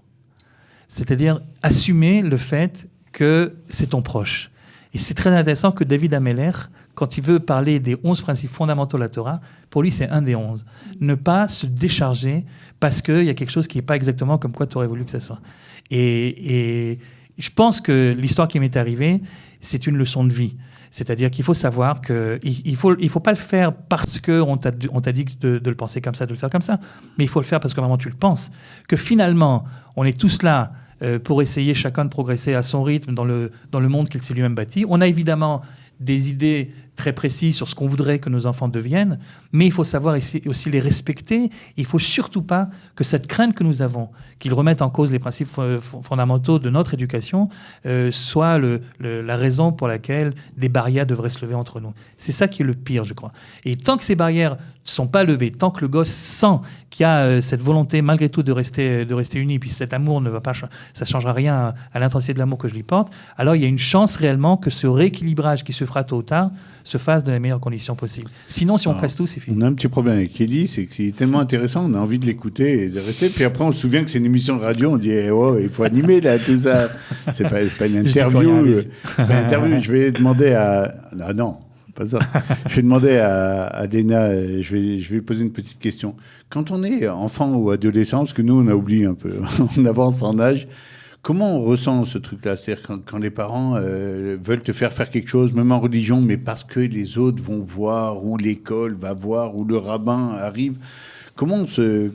C'est-à-dire assumer le fait que c'est ton proche. Et c'est très intéressant que David Ameller, quand il veut parler des 11 principes fondamentaux de la Torah, pour lui, c'est un des 11. Ne pas se décharger parce qu'il y a quelque chose qui n'est pas exactement comme quoi tu aurais voulu que ça soit. Et je pense que l'histoire qui m'est arrivée, c'est une leçon de vie. C'est-à-dire qu'il faut savoir qu'il faut pas le faire parce qu'on t'a dit de le penser comme ça, de le faire comme ça, mais il faut le faire parce que vraiment tu le penses. Que finalement, on est tous là pour essayer chacun de progresser à son rythme dans le monde qu'il s'est lui-même bâti. On a évidemment des idées très précises sur ce qu'on voudrait que nos enfants deviennent, mais il faut savoir aussi les respecter. Il ne faut surtout pas que cette crainte que nous avons, qu'ils remettent en cause les principes fondamentaux de notre éducation, soit la raison pour laquelle des barrières devraient se lever entre nous. C'est ça qui est le pire, je crois. Et tant que ces barrières ne sont pas levées, tant que le gosse sent qu'il y a cette volonté malgré tout de rester uni, puis cet amour ne va pas, ça ne changera rien à l'intensité de l'amour que je lui porte, alors il y a une chance réellement que ce rééquilibrage qui se fera tôt ou tard se fasse dans les meilleures conditions possibles. Sinon, si on casse tout, c'est fini. On a un petit problème avec Kelly, c'est qu'il est tellement intéressant, on a envie de l'écouter et de rester. Puis après, on se souvient que c'est une émission de radio, on dit il faut animer là, tout ça. C'est pas une interview. C'est pas une interview. Je vais demander à... Ah non, pas ça. Je vais demander à Léna, je vais lui poser une petite question. Quand on est enfant ou adolescent, parce que nous, on a oublié un peu, on avance en âge, comment on ressent ce truc-là? C'est-à-dire quand les parents veulent te faire quelque chose, même en religion, mais parce que les autres vont voir, ou l'école va voir, ou le rabbin arrive. Comment on se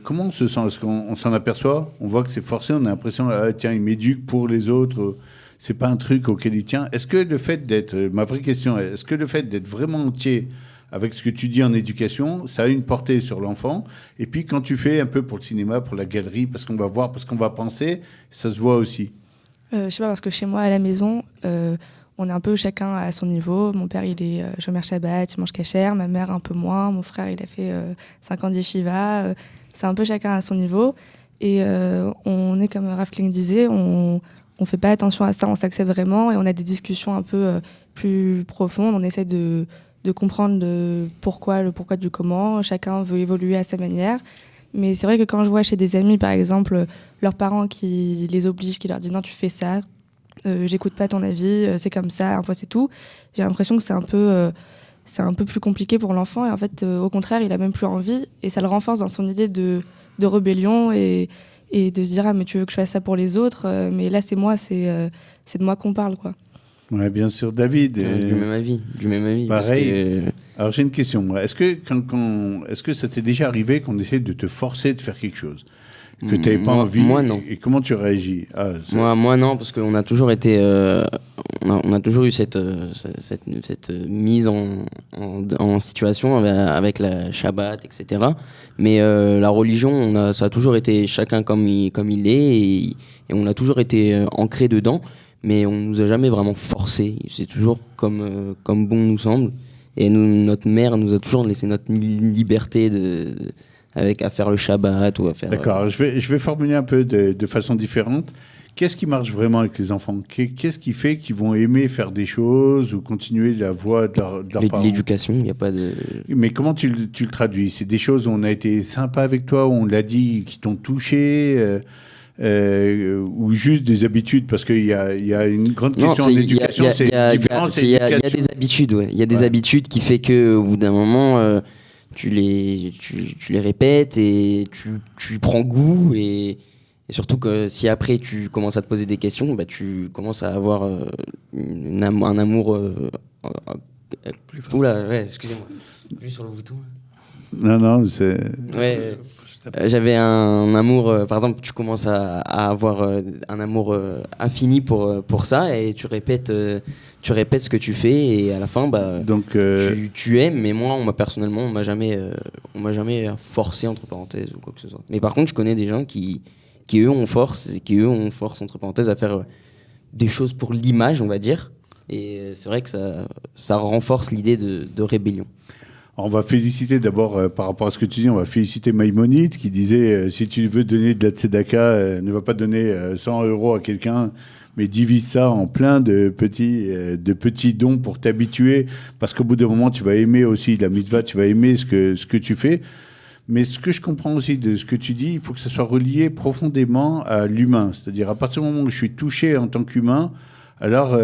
sent? Est-ce qu'on s'en aperçoit? On voit que c'est forcé, on a l'impression, ah, tiens, il m'éduque pour les autres. C'est pas un truc auquel il tient. Est-ce que le fait d'être, ma vraie question est, est-ce que le fait d'être vraiment entier avec ce que tu dis en éducation, ça a une portée sur l'enfant? Et puis quand tu fais un peu pour le cinéma, pour la galerie, parce qu'on va voir, parce qu'on va penser, ça se voit aussi. Je sais pas, parce que chez moi, à la maison, on est un peu chacun à son niveau. Mon père, il est chômeur Shabbat, il mange kasher. Ma mère, un peu moins. Mon frère, il a fait 5 ans d'yeshiva. C'est un peu chacun à son niveau. Et on est, comme Rav Kling disait, on fait pas attention à ça, on s'accepte vraiment. Et on a des discussions un peu plus profondes. On essaie de comprendre le pourquoi du comment. Chacun veut évoluer à sa manière. Mais c'est vrai que quand je vois chez des amis, par exemple, leurs parents qui les obligent, qui leur disent « non, tu fais ça », j'écoute pas ton avis, c'est comme ça, un peu c'est tout. J'ai l'impression que c'est un peu plus compliqué pour l'enfant et en fait, au contraire, il a même plus envie et ça le renforce dans son idée de rébellion et de se dire ah mais tu veux que je fasse ça pour les autres, mais là c'est moi, c'est de moi qu'on parle quoi. Ouais, bien sûr, David. Du même avis. Pareil. Parce que... Alors j'ai une question. Est-ce que ça t'est déjà arrivé qu'on essaie de te forcer de faire quelque chose que tu n'avais pas envie? Moi, non. Et comment tu réagis? Moi, non, parce qu'on a toujours été... on a toujours eu cette mise en situation avec la Shabbat, etc. Mais la religion, ça a toujours été chacun comme il est et on a toujours été ancré dedans, mais on nous a jamais vraiment forcé. C'est toujours comme bon nous semble. Et notre mère nous a toujours laissé notre liberté à faire le Shabbat ou à faire... D'accord, je vais formuler un peu de façon différente. Qu'est-ce qui marche vraiment avec les enfants? Qu'est-ce qui fait qu'ils vont aimer faire des choses ou continuer la voie de leurs parents? L'éducation, il n'y a pas de... Mais comment tu le traduis? C'est des choses où on a été sympa avec toi, où on l'a dit, qui t'ont touché ou juste des habitudes? Parce qu'il y a une grande question en éducation, c'est différence. Il y a des habitudes, ouais. Il y a des habitudes qui fait qu'au bout d'un moment... tu les répètes et tu prends goût et surtout que si après tu commences à te poser des questions, bah tu commences à avoir un amour plus fort. Oula, ouais, excusez-moi. Plus sur le bouton. Non, c'est... Ouais. J'avais un amour, par exemple, tu commences à avoir un amour infini pour ça et tu répètes ce que tu fais et à la fin, bah, donc, tu aimes. Mais moi, personnellement, on m'a jamais forcé entre parenthèses ou quoi que ce soit. Mais par contre, je connais des gens qui eux on force entre parenthèses à faire des choses pour l'image, on va dire. Et c'est vrai que ça renforce l'idée de rébellion. On va féliciter d'abord, par rapport à ce que tu dis, on va féliciter Maïmonide qui disait si tu veux donner de la tzedaka, ne va pas donner 100 € à quelqu'un, mais divise ça en plein de petits dons pour t'habituer, parce qu'au bout d'un moment, tu vas aimer aussi la mitzvah, tu vas aimer ce que tu fais. Mais ce que je comprends aussi de ce que tu dis, il faut que ça soit relié profondément à l'humain. C'est-à-dire, à partir du moment où je suis touché en tant qu'humain, alors...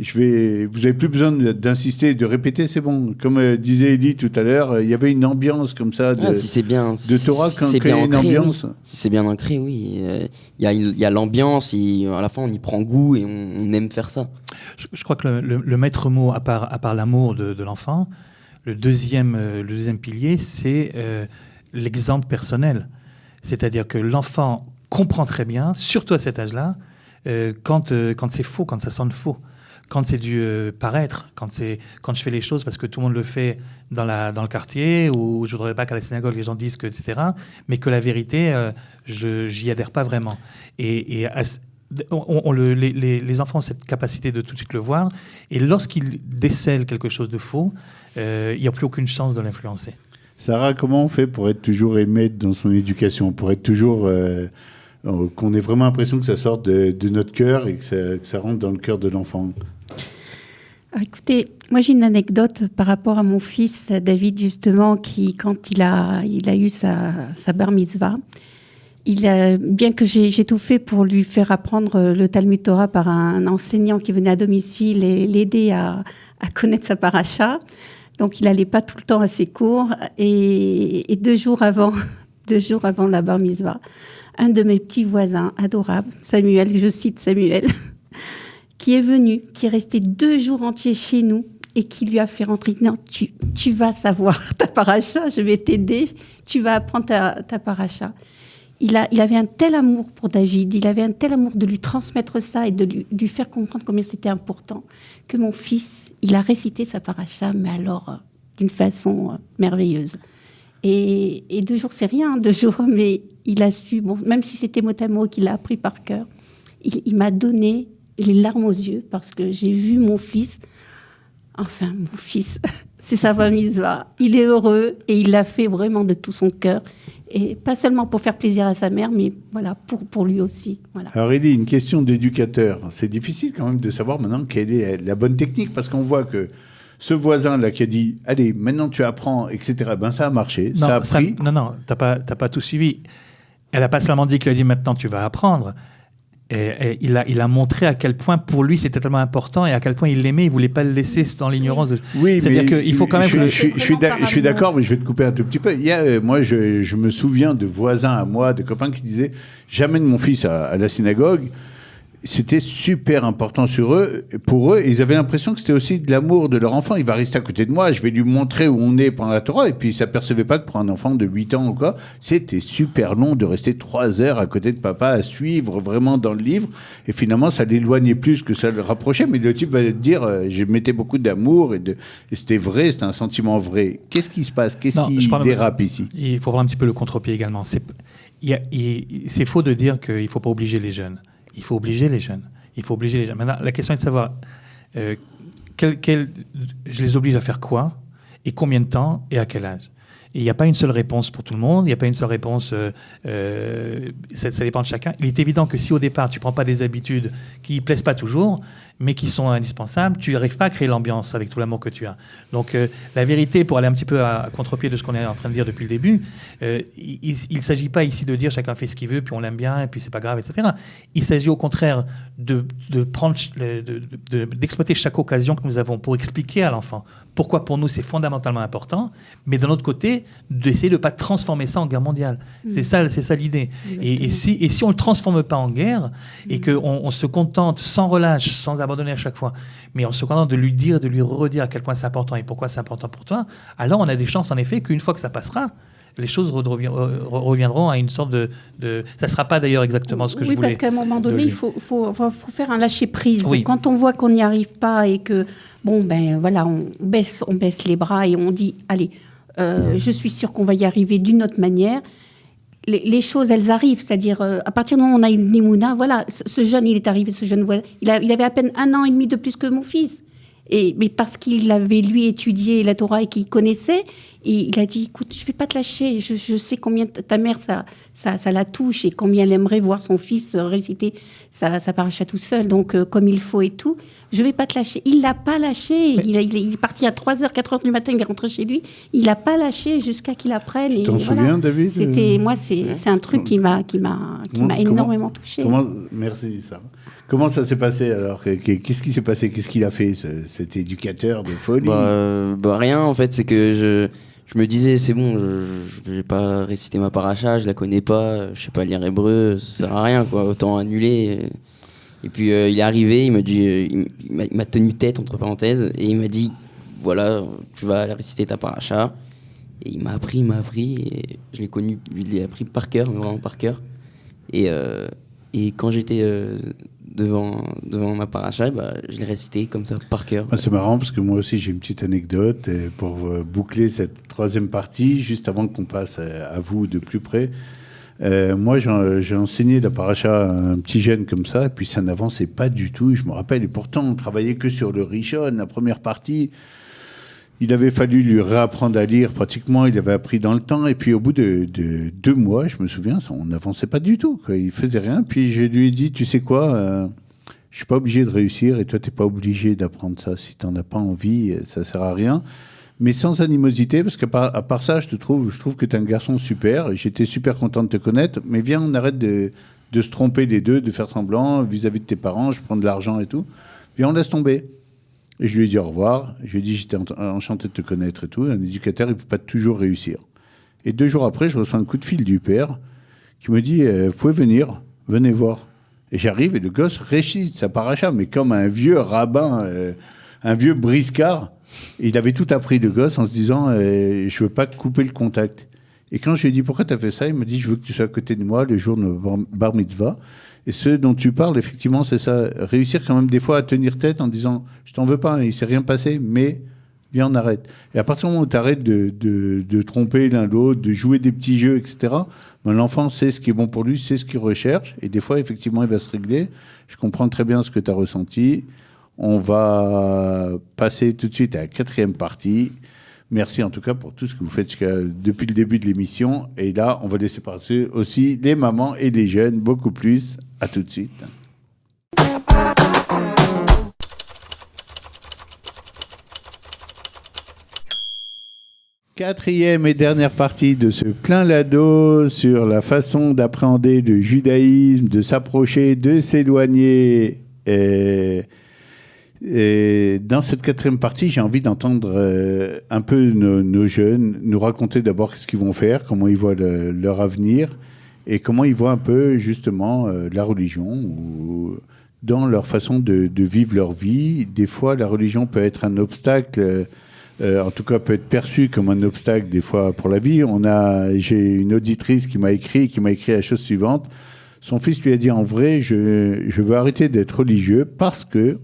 vous n'avez plus besoin d'insister, de répéter, c'est bon. Comme disait Elie tout à l'heure, il y avait une ambiance comme ça de Torah quand il y a une ambiance. Oui. Si c'est bien ancré, oui. Il y a l'ambiance, et à la fin on y prend goût et on aime faire ça. Je crois que le maître mot, à part l'amour de l'enfant, le deuxième pilier, c'est l'exemple personnel. C'est-à-dire que l'enfant comprend très bien, surtout à cet âge-là, quand c'est faux, quand ça sonne faux. Quand c'est du paraître, quand je fais les choses parce que tout le monde le fait dans le quartier, ou je voudrais pas qu'à la synagogue les gens disent que, etc., mais que la vérité, j'y adhère pas vraiment. Et les enfants ont cette capacité de tout de suite le voir, et lorsqu'ils décèlent quelque chose de faux, il n'y a plus aucune chance de l'influencer. Sarah, comment on fait pour être toujours aimé dans son éducation, pour être toujours... qu'on ait vraiment l'impression que ça sort de notre cœur et que ça rentre dans le cœur de l'enfant? Écoutez, moi j'ai une anecdote par rapport à mon fils David, justement, qui, quand il a eu sa bar mitzvah, bien que j'ai tout fait pour lui faire apprendre le Talmud Torah par un enseignant qui venait à domicile et l'aider à connaître sa paracha. Donc, il n'allait pas tout le temps à ses cours. Et 2 jours avant la bar mitzvah, un de mes petits voisins adorables, Samuel, je cite Samuel, qui est venu, qui est resté 2 jours entiers chez nous et qui lui a fait rentrer. Non, tu vas savoir ta paracha, je vais t'aider, tu vas apprendre ta paracha. Il avait un tel amour pour David, il avait un tel amour de lui transmettre ça et de lui faire comprendre combien c'était important, que mon fils, il a récité sa paracha, mais alors d'une façon merveilleuse. Et 2 jours, c'est rien, 2 jours, mais il a su, bon, même si c'était mot à mot qu'il a appris par cœur, il m'a donné les larmes aux yeux parce que j'ai vu mon fils, c'est sa bar mitzvah, il est heureux et il l'a fait vraiment de tout son cœur. Et pas seulement pour faire plaisir à sa mère, mais voilà, pour lui aussi. Voilà. Alors, Elie, une question d'éducateur. C'est difficile quand même de savoir maintenant quelle est la bonne technique, parce qu'on voit que ce voisin-là qui a dit « Allez, maintenant tu apprends, etc. » Ben, ça a marché, Non, ça a pris. non, t'as pas tout suivi. Elle n'a pas seulement dit qu'il a dit « Maintenant, tu vas apprendre ». Et il a montré à quel point pour lui c'était tellement important et à quel point il l'aimait, il voulait pas le laisser dans l'ignorance. Oui, c'est-à-dire qu'il faut quand même. Je suis d'accord, mais je vais te couper un tout petit peu. Il y a, moi, je me souviens de voisins à moi, de copains qui disaient j'amène mon fils à la synagogue. C'était super important pour eux. Ils avaient l'impression que c'était aussi de l'amour de leur enfant. Il va rester à côté de moi, je vais lui montrer où on est pendant la Torah. Et puis, ils ne s'apercevaient pas que pour un enfant de 8 ans ou quoi, c'était super long de rester 3 heures à côté de papa, à suivre vraiment dans le livre. Et finalement, ça l'éloignait plus que ça le rapprochait. Mais le type va te dire, je mettais beaucoup d'amour et c'était vrai, c'était un sentiment vrai. Qu'est-ce qui se passe? Qu'est-ce qui dérape ici? Il faut voir un petit peu le contre-pied également. C'est faux de dire qu'il ne faut pas obliger les jeunes. Il faut obliger les jeunes. Maintenant, la question est de savoir, je les oblige à faire quoi, et combien de temps, et à quel âge. Et il n'y a pas une seule réponse pour tout le monde, il n'y a pas une seule réponse, ça dépend de chacun. Il est évident que si au départ, tu ne prends pas des habitudes qui ne plaisent pas toujours, mais qui sont indispensables, tu n'arrives pas à créer l'ambiance avec tout l'amour que tu as. Donc la vérité, pour aller un petit peu à contre-pied de ce qu'on est en train de dire depuis le début, il ne s'agit pas ici de dire chacun fait ce qu'il veut, puis on l'aime bien, et puis c'est pas grave, etc. Il s'agit au contraire d'exploiter chaque occasion que nous avons pour expliquer à l'enfant pourquoi pour nous c'est fondamentalement important, mais d'un autre côté, d'essayer de ne pas transformer ça en guerre mondiale. C'est ça l'idée. Et si on ne le transforme pas en guerre, et qu'on se contente sans relâche, sans abandonner à chaque fois, mais on se contente de lui dire, de lui redire à quel point c'est important et pourquoi c'est important pour toi, alors on a des chances en effet qu'une fois que ça passera, les choses reviendront à une sorte de... Ça ne sera pas d'ailleurs exactement ce que je voulais. Oui, parce qu'à un moment donné, il faut faire un lâcher-prise. Oui. Quand on voit qu'on n'y arrive pas et que, bon, ben voilà, on baisse les bras et on dit, allez, je suis sûre qu'on va y arriver d'une autre manière. Les choses, elles arrivent. C'est-à-dire, à partir du moment où on a une Nimouna, voilà, ce jeune, il est arrivé, ce jeune voisin, il avait à peine 1 an et demi de plus que mon fils. Mais parce qu'il avait, lui, étudié la Torah et qu'il connaissait, il a dit, écoute, je ne vais pas te lâcher. Je sais combien ta mère, ça la touche et combien elle aimerait voir son fils réciter sa paracha tout seul, donc comme il faut et tout. Je ne vais pas te lâcher. Il ne l'a pas lâché. Il est parti à 3h, 4h du matin, il est rentré chez lui. Il n'a pas lâché jusqu'à qu'il apprenne. Tu t'en souviens, David? Moi, c'est un truc qui m'a énormément touchée. Merci, Sarah. Comment ça s'est passé alors? Qu'est-ce qui s'est passé? Qu'est-ce qu'il a fait, cet éducateur de folie? Rien, en fait, c'est que je me disais, c'est bon, je vais pas réciter ma paracha, je la connais pas, je sais pas lire hébreu, ça sert à rien, quoi, autant annuler. Et puis il est arrivé, il m'a dit, il m'a tenu tête entre parenthèses, et il m'a dit, voilà, tu vas aller réciter ta paracha. Et il m'a appris, et je l'ai connu, il l'a appris par cœur, vraiment par cœur. Et quand j'étais devant ma paracha, je l'ai récité comme ça par cœur. C'est marrant parce que moi aussi j'ai une petite anecdote pour boucler cette 3e partie, juste avant qu'on passe à vous de plus près. Moi j'ai enseigné la paracha à un petit jeune comme ça, et puis ça n'avançait pas du tout, je me rappelle, et pourtant on travaillait que sur le Rishon, la première partie. Il avait fallu lui réapprendre à lire pratiquement, il avait appris dans le temps, et puis au bout de 2 mois, je me souviens, on n'avançait pas du tout, quoi. Il faisait rien, puis je lui ai dit, tu sais quoi, je suis pas obligé de réussir, et toi t'es pas obligé d'apprendre ça, si t'en as pas envie, ça sert à rien, mais sans animosité, parce qu'à part ça, je trouve que tu es un garçon super. J'étais super content de te connaître, mais viens, on arrête de se tromper les deux, de faire semblant vis-à-vis de tes parents, je prends de l'argent et tout. Viens, on laisse tomber. Et je lui ai dit au revoir. Je lui ai dit, j'étais enchanté de te connaître et tout. Un éducateur, il ne peut pas toujours réussir. Et 2 jours après, je reçois un coup de fil du père qui me dit, vous pouvez venir, venez voir. Et j'arrive et le gosse réchite sa paracha, mais comme un vieux rabbin, un vieux briscard. Et il avait tout appris, le gosse, en se disant, je ne veux pas couper le contact. Et quand je lui ai dit, pourquoi tu as fait ça? Il m'a dit, je veux que tu sois à côté de moi le jour de bar mitzvah. Et ce dont tu parles, effectivement, c'est ça. Réussir quand même des fois à tenir tête en disant, je t'en veux pas, il ne s'est rien passé, mais viens, on arrête. Et à partir du moment où tu arrêtes de tromper l'un l'autre, de jouer des petits jeux, etc., ben, l'enfant sait ce qui est bon pour lui, sait ce qu'il recherche. Et des fois, effectivement, il va se régler. Je comprends très bien ce que tu as ressenti. On va passer tout de suite à la 4e partie. Merci en tout cas pour tout ce que vous faites depuis le début de l'émission. Et là, on va laisser passer aussi les mamans et les jeunes, beaucoup plus. À tout de suite. Quatrième et dernière partie de ce plein l'ado sur la façon d'appréhender le judaïsme, de s'approcher, de s'éloigner. Et dans cette 4e partie, j'ai envie d'entendre un peu nos jeunes nous raconter d'abord ce qu'ils vont faire, comment ils voient leur avenir et comment ils voient un peu justement la religion ou dans leur façon de vivre leur vie. Des fois, la religion peut être un obstacle, en tout cas peut être perçue comme un obstacle des fois pour la vie. J'ai une auditrice qui m'a écrit la chose suivante. Son fils lui a dit, en vrai, je veux arrêter d'être religieux parce que,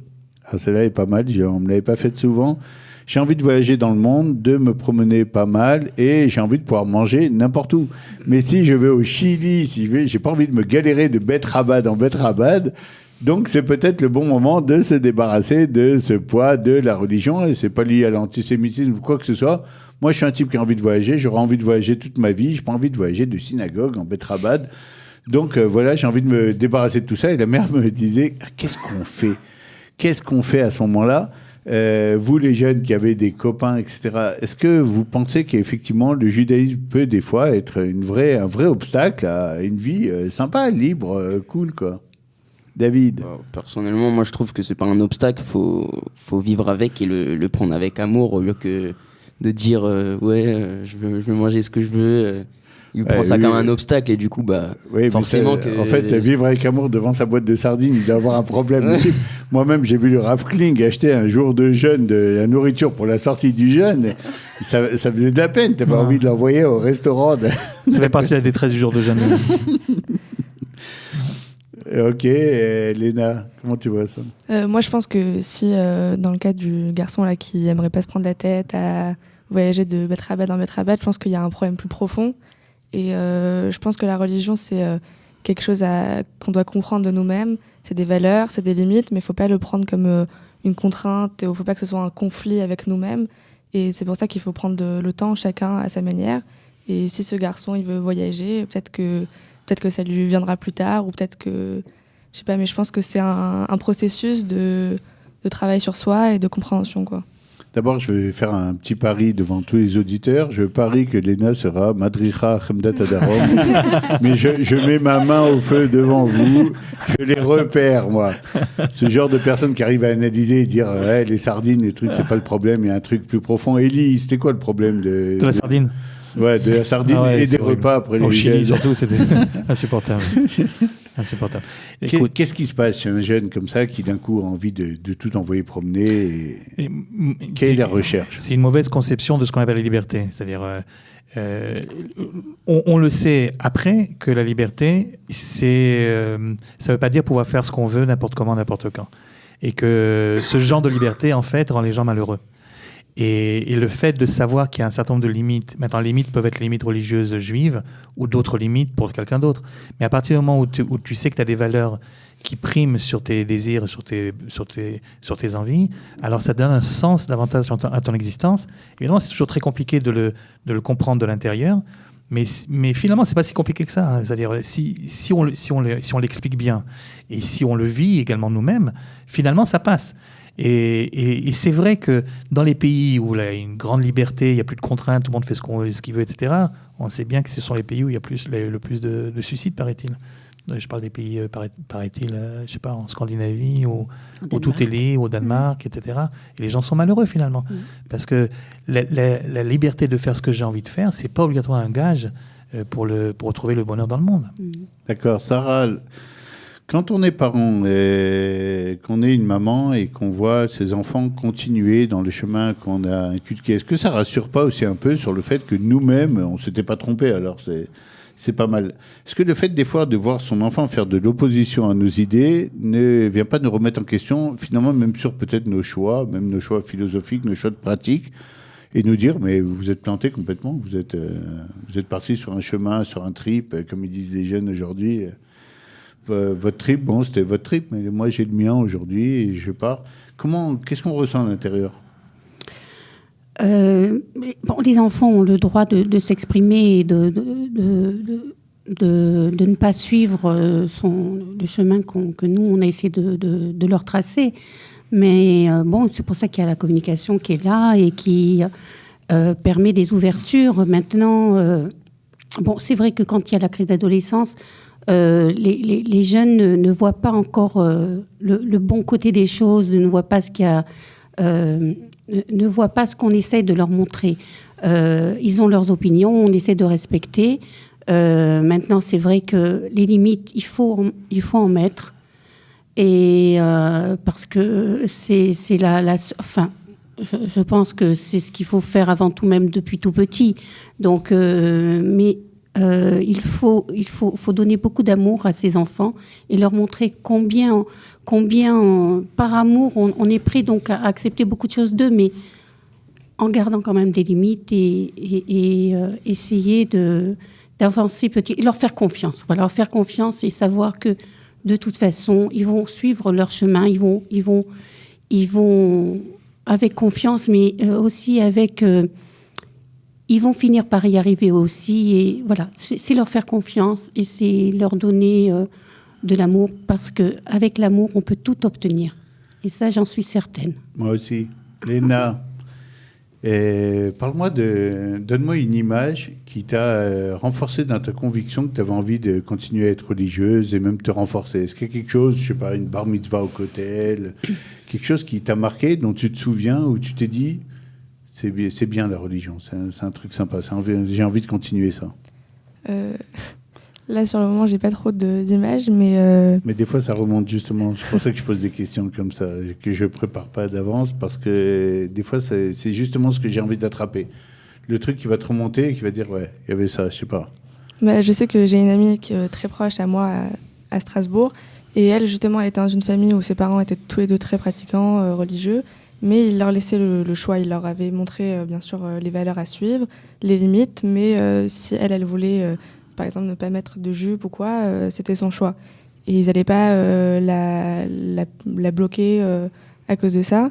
celle-là est pas mal, on ne me l'avait pas faite souvent, j'ai envie de voyager dans le monde, de me promener pas mal et j'ai envie de pouvoir manger n'importe où. Mais si je vais au Chili, j'ai pas envie de me galérer de betterabad en betterabad. Donc c'est peut-être le bon moment de se débarrasser de ce poids de la religion et c'est pas lié à l'antisémitisme ou quoi que ce soit. Moi je suis un type qui a envie de voyager, j'aurais envie de voyager toute ma vie, j'ai pas envie de voyager de synagogue en betterabad. Donc voilà, j'ai envie de me débarrasser de tout ça et la mère me disait qu'est-ce qu'on fait à ce moment-là? Vous, les jeunes qui avez des copains, etc., est-ce que vous pensez qu'effectivement le judaïsme peut des fois être un vrai obstacle à une vie sympa, libre, cool, quoi? David? Personnellement, moi je trouve que c'est pas un obstacle, faut vivre avec et le prendre avec amour au lieu que de dire je veux manger ce que je veux. Il prend ça comme un obstacle et du coup, forcément que... En fait, vivre avec amour devant sa boîte de sardines, il doit avoir un problème. Moi-même, j'ai vu le Rav Kling acheter un jour de jeûne de la nourriture pour la sortie du jeûne. Ça faisait de la peine. T'as pas envie de l'envoyer au restaurant. Ça fait partie de la détresse du jour de jeûne. Ok, Léna, comment tu vois ça? Moi, je pense que si, dans le cas du garçon là, qui aimerait pas se prendre la tête à voyager de betterabad en betterabad, je pense qu'il y a un problème plus profond. Et je pense que la religion, c'est quelque chose qu'on doit comprendre de nous-mêmes. C'est des valeurs, c'est des limites, mais il ne faut pas le prendre comme une contrainte. Il ne faut pas que ce soit un conflit avec nous-mêmes. Et c'est pour ça qu'il faut prendre le temps, chacun à sa manière. Et si ce garçon, il veut voyager, peut-être que ça lui viendra plus tard, ou peut-être que... Je sais pas, mais je pense que c'est un processus de travail sur soi et de compréhension, quoi. D'abord, je vais faire un petit pari devant tous les auditeurs. Je parie que Léna sera Madricha Chemdat Adarom. Mais je mets ma main au feu devant vous. Je les repère, moi. Ce genre de personne qui arrive à analyser et dire les sardines, les trucs, c'est pas le problème. Il y a un truc plus profond. Élie, c'était quoi le problème de la sardine? Ouais, de la sardine et des repas après les Chili, surtout, c'était insupportable. Insupportable. Qu'est-ce qui se passe chez un jeune comme ça qui d'un coup a envie de tout envoyer promener quelle est la recherche? C'est une mauvaise conception de ce qu'on appelle la liberté. C'est-à-dire, on le sait après que la liberté, ça ne veut pas dire pouvoir faire ce qu'on veut n'importe comment, n'importe quand. Et que ce genre de liberté, en fait, rend les gens malheureux. Et le fait de savoir qu'il y a un certain nombre de limites, maintenant les limites peuvent être les limites religieuses juives ou d'autres limites pour quelqu'un d'autre, mais à partir du moment où tu sais que tu as des valeurs qui priment sur tes désirs, sur tes envies, alors ça donne un sens davantage à ton existence. Évidemment, c'est toujours très compliqué de le comprendre de l'intérieur, mais finalement, c'est pas si compliqué que ça. Hein. C'est-à-dire, si on l'explique bien et si on le vit également nous-mêmes, finalement, ça passe. Et c'est vrai que dans les pays où il y a une grande liberté, il n'y a plus de contraintes, tout le monde fait ce qu'il veut, etc., on sait bien que ce sont les pays où il y a le plus de suicides, paraît-il. Je parle des pays, paraît-il, je sais pas, en Scandinavie, où tout est lié, au Danemark, etc. Et les gens sont malheureux, finalement. Parce que la liberté de faire ce que j'ai envie de faire, c'est pas obligatoirement un gage pour retrouver le bonheur dans le monde. D'accord. Sarah, quand on est parent et qu'on est une maman et qu'on voit ses enfants continuer dans le chemin qu'on a inculqué, est-ce que ça rassure pas aussi un peu sur le fait que nous-mêmes, on s'était pas trompé? Alors c'est pas mal. Est-ce que le fait des fois de voir son enfant faire de l'opposition à nos idées ne vient pas nous remettre en question, finalement, même sur peut-être nos choix, même nos choix philosophiques, nos choix de pratique, et nous dire, mais vous êtes planté complètement, vous êtes parti sur un chemin, sur un trip, comme ils disent les jeunes aujourd'hui. Votre trip, bon, c'était votre trip, mais moi j'ai le mien aujourd'hui et je pars. Qu'est-ce qu'on ressent à l'intérieur? Les enfants ont le droit de s'exprimer et de ne pas suivre le chemin que nous, on a essayé de leur tracer. Mais c'est pour ça qu'il y a la communication qui est là et qui permet des ouvertures. Maintenant, c'est vrai que quand il y a la crise d'adolescence, les jeunes ne voient pas encore le bon côté des choses, ne voient pas ce qu'il y a... ne voient pas ce qu'on essaie de leur montrer. Ils ont leurs opinions, on essaie de respecter. Maintenant, c'est vrai que les limites, il faut en mettre. Et parce que c'est je pense que c'est ce qu'il faut faire avant tout, même depuis tout petit. Donc, il faut donner beaucoup d'amour à ces enfants et leur montrer combien par amour, on est prêt donc à accepter beaucoup de choses d'eux, mais en gardant quand même des limites et essayer d'avancer petit, et leur faire confiance. Voilà, leur faire confiance et savoir que de toute façon, ils vont suivre leur chemin, ils vont avec confiance, mais aussi avec... ils vont finir par y arriver aussi. Et voilà, c'est leur faire confiance et c'est leur donner de l'amour, parce qu'avec l'amour, on peut tout obtenir. Et ça, j'en suis certaine. Moi aussi. Léna, donne-moi une image qui t'a renforcé dans ta conviction que tu avais envie de continuer à être religieuse et même te renforcer. Est-ce qu'il y a quelque chose, je sais pas, une bar mitzvah au kotel, quelque chose qui t'a marqué, dont tu te souviens, où tu t'es dit, c'est bien la religion, c'est un truc sympa, j'ai envie de continuer ça. Là, sur le moment, j'ai pas trop d'images, mais... Mais des fois, ça remonte justement. C'est pour ça que je pose des questions comme ça, que je prépare pas d'avance, parce que des fois, c'est justement ce que j'ai envie d'attraper. Le truc qui va te remonter et qui va dire, ouais, il y avait ça, je sais pas. Je sais que j'ai une amie qui est très proche à moi, à Strasbourg, et elle, justement, elle était dans une famille où ses parents étaient tous les deux très pratiquants, religieux, mais il leur laissait le choix. Il leur avait montré, bien sûr, les valeurs à suivre, les limites, mais si elle voulait... par exemple, ne pas mettre de jupe ou quoi, c'était son choix. Et ils n'allaient pas la bloquer à cause de ça.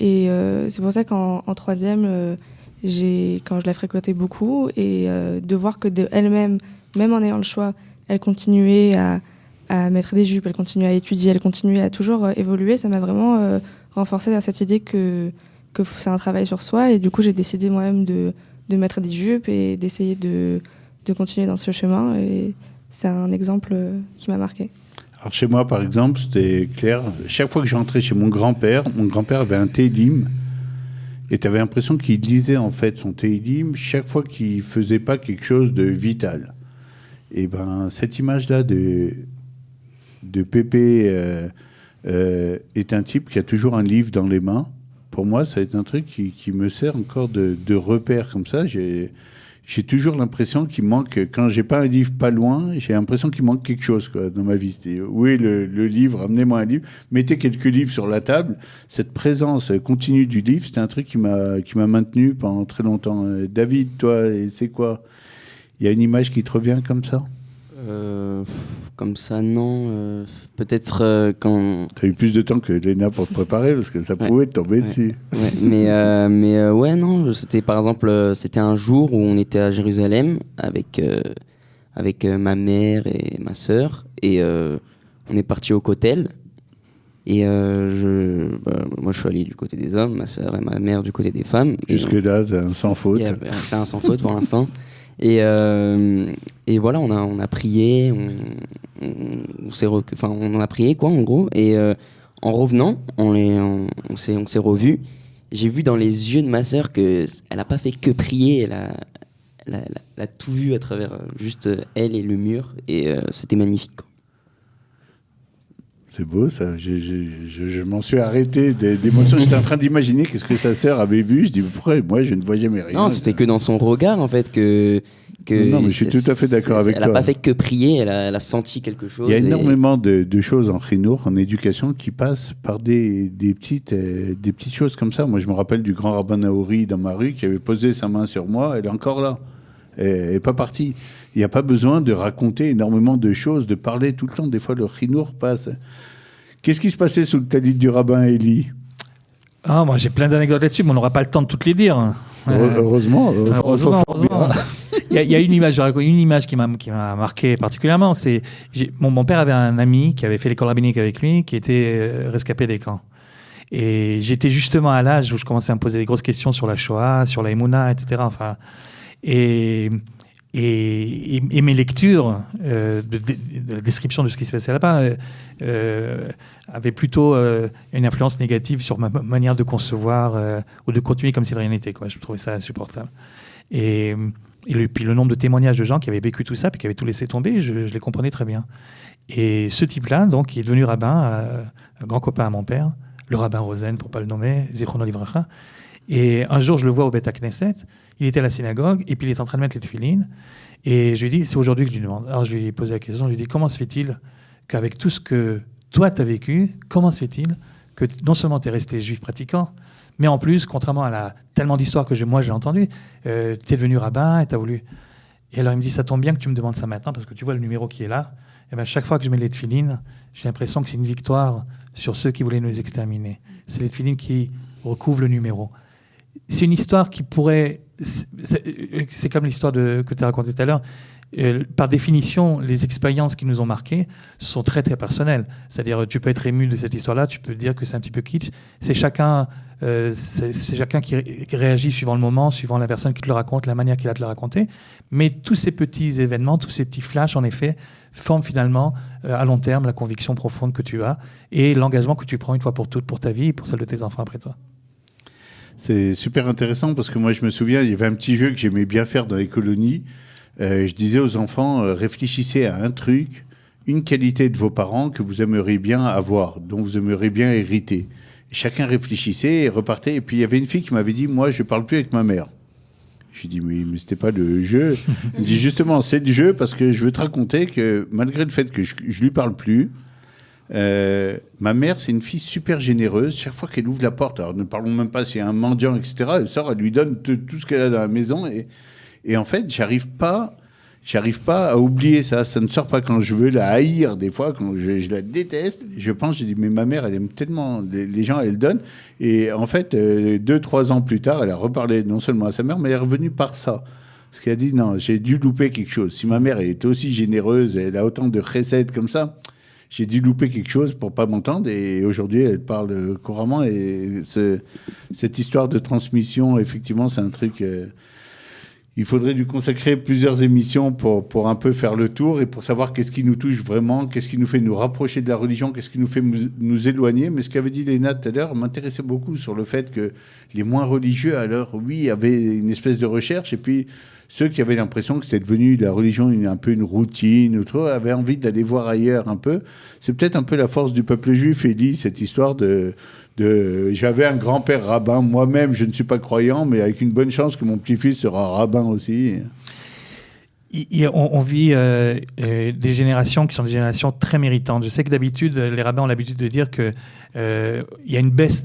Et c'est pour ça qu'en troisième, quand je la fréquentais beaucoup, et de voir que elle-même, même en ayant le choix, elle continuait à mettre des jupes, elle continuait à étudier, elle continuait à toujours évoluer, ça m'a vraiment renforcée dans cette idée que c'est un travail sur soi. Et du coup, j'ai décidé moi-même de mettre des jupes et d'essayer de continuer dans ce chemin, et c'est un exemple qui m'a marqué. Alors chez moi, par exemple, c'était clair. Chaque fois que j'entrais chez mon grand-père avait un télim, et tu avais l'impression qu'il lisait en fait son télim chaque fois qu'il faisait pas quelque chose de vital. Et ben cette image-là de Pépé est un type qui a toujours un livre dans les mains. Pour moi, ça va être un truc qui me sert encore de repère comme ça. J'ai toujours l'impression qu'il manque, quand j'ai pas un livre pas loin, j'ai l'impression qu'il manque quelque chose quoi, dans ma vie. Oui, le livre, amenez-moi un livre, mettez quelques livres sur la table. Cette présence continue du livre, c'était un truc qui m'a maintenu pendant très longtemps. David, toi, c'est quoi? Il y a une image qui te revient comme ça? Comme ça, non. Peut-être quand... Tu as eu plus de temps que Léna pour te préparer, parce que ça pouvait te tomber dessus. Ouais, mais ouais, non. C'était par exemple, c'était un jour où on était à Jérusalem avec ma mère et ma sœur, et on est parti au Kotel. Et moi, je suis allé du côté des hommes, ma sœur et ma mère du côté des femmes. Jusque-là, c'est un sans faute. C'est un sans faute pour l'instant. Et voilà, on a prié, on a prié, quoi, en gros. Et en revenant, on s'est revus. J'ai vu dans les yeux de ma sœur qu'elle n'a pas fait que prier, elle a tout vu à travers juste elle et le mur. Et c'était magnifique, quoi. C'est beau ça, je m'en suis arrêté d'émotion. J'étais en train d'imaginer qu'est-ce que sa sœur avait vu. Je dis pourquoi moi je ne vois jamais rien. Non, c'était que dans son regard en fait que non, mais je suis tout à fait d'accord avec toi. Elle n'a pas fait que prier, elle a senti quelque chose. Il y a énormément de choses en chinour, en éducation, qui passent par des petites choses comme ça. Moi je me rappelle du grand rabbin Naori dans ma rue qui avait posé sa main sur moi, elle est encore là. Elle n'est pas partie. Il n'y a pas besoin de raconter énormément de choses, de parler tout le temps. Des fois, le chinour passe. Qu'est-ce qui se passait sous le talit du rabbin Eli ? Moi, j'ai plein d'anecdotes là-dessus, mais on n'aura pas le temps de toutes les dire. Heureusement, on s'en sort bien. Il y a une image qui m'a marqué particulièrement. Mon père avait un ami qui avait fait l'école rabbinique avec lui, qui était rescapé des camps. Et j'étais justement à l'âge où je commençais à me poser des grosses questions sur la Shoah, sur la Emouna, etc. Enfin, et mes lectures de la description de ce qui se passait là-bas avaient plutôt une influence négative sur ma manière de concevoir ou de continuer comme si de rien n'était, quoi. Je trouvais ça insupportable. Puis le nombre de témoignages de gens qui avaient vécu tout ça puis qui avaient tout laissé tomber, je les comprenais très bien. Et ce type-là, donc, qui est devenu rabbin, un grand copain à mon père, le rabbin Rosen, pour ne pas le nommer, Zichrono Livracha. Et un jour, je le vois au Beth Knesset, il était à la synagogue, et puis il est en train de mettre les tefilines, et je lui dis, c'est aujourd'hui que je lui demande. Alors je lui ai posé la question, je lui ai dit, comment se fait-il qu'avec tout ce que toi tu as vécu, comment se fait-il que non seulement tu es resté juif pratiquant, mais en plus, contrairement à tellement d'histoires que moi j'ai entendues, tu es devenu rabbin et tu as voulu... Et alors il me dit, ça tombe bien que tu me demandes ça maintenant, parce que tu vois le numéro qui est là, et bien chaque fois que je mets les tefilines, j'ai l'impression que c'est une victoire sur ceux qui voulaient nous exterminer. C'est les tefilines qui recouvrent le numéro. C'est une histoire qui pourrait... C'est comme l'histoire que tu as racontée tout à l'heure. Par définition, les expériences qui nous ont marqués sont très, très personnelles. C'est-à-dire, tu peux être ému de cette histoire-là, tu peux dire que c'est un petit peu kitsch. C'est chacun qui réagit suivant le moment, suivant la personne qui te le raconte, la manière qu'il a de le raconter. Mais tous ces petits événements, tous ces petits flashs, en effet, forment finalement, à long terme, la conviction profonde que tu as et l'engagement que tu prends une fois pour toutes pour ta vie et pour celle de tes enfants après toi. C'est super intéressant parce que moi, je me souviens, il y avait un petit jeu que j'aimais bien faire dans les colonies. Je disais aux enfants, réfléchissez à un truc, une qualité de vos parents que vous aimeriez bien avoir, dont vous aimeriez bien hériter. Et chacun réfléchissait et repartait. Et puis, il y avait une fille qui m'avait dit, moi, je ne parle plus avec ma mère. Je lui ai dit, mais ce n'était pas le jeu. Elle me dit, justement, c'est le jeu parce que je veux te raconter que malgré le fait que je ne lui parle plus, ma mère, c'est une fille super généreuse. Chaque fois qu'elle ouvre la porte, alors ne parlons même pas s'il y a un mendiant, etc., elle sort, elle lui donne tout ce qu'elle a dans la maison. Et en fait, j'arrive pas à oublier ça. Ça ne sort pas quand je veux la haïr. Des fois, quand je la déteste, je dit, mais ma mère, elle aime tellement les gens, elle donne. Et en fait, 2-3 ans plus tard, elle a reparlé non seulement à sa mère, mais elle est revenue par ça. Parce qu'elle a dit, non, j'ai dû louper quelque chose. Si ma mère est aussi généreuse, elle a autant de recettes comme ça, j'ai dû louper quelque chose pour pas m'entendre. Et aujourd'hui, elle parle couramment. Et cette histoire de transmission, effectivement, c'est un truc... il faudrait lui consacrer plusieurs émissions pour un peu faire le tour et pour savoir qu'est-ce qui nous touche vraiment, qu'est-ce qui nous fait nous rapprocher de la religion, qu'est-ce qui nous fait nous éloigner. Mais ce qu'avait dit Léna tout à l'heure m'intéressait beaucoup sur le fait que les moins religieux, alors oui, avaient une espèce de recherche, et puis ceux qui avaient l'impression que c'était devenu la religion un peu une routine ou trop, avaient envie d'aller voir ailleurs un peu. C'est peut-être un peu la force du peuple juif, Élie, cette histoire j'avais un grand-père rabbin, moi-même je ne suis pas croyant, mais avec une bonne chance que mon petit-fils sera rabbin aussi. On vit des générations qui sont des générations très méritantes. Je sais que d'habitude, les rabbins ont l'habitude de dire qu'il y a une baisse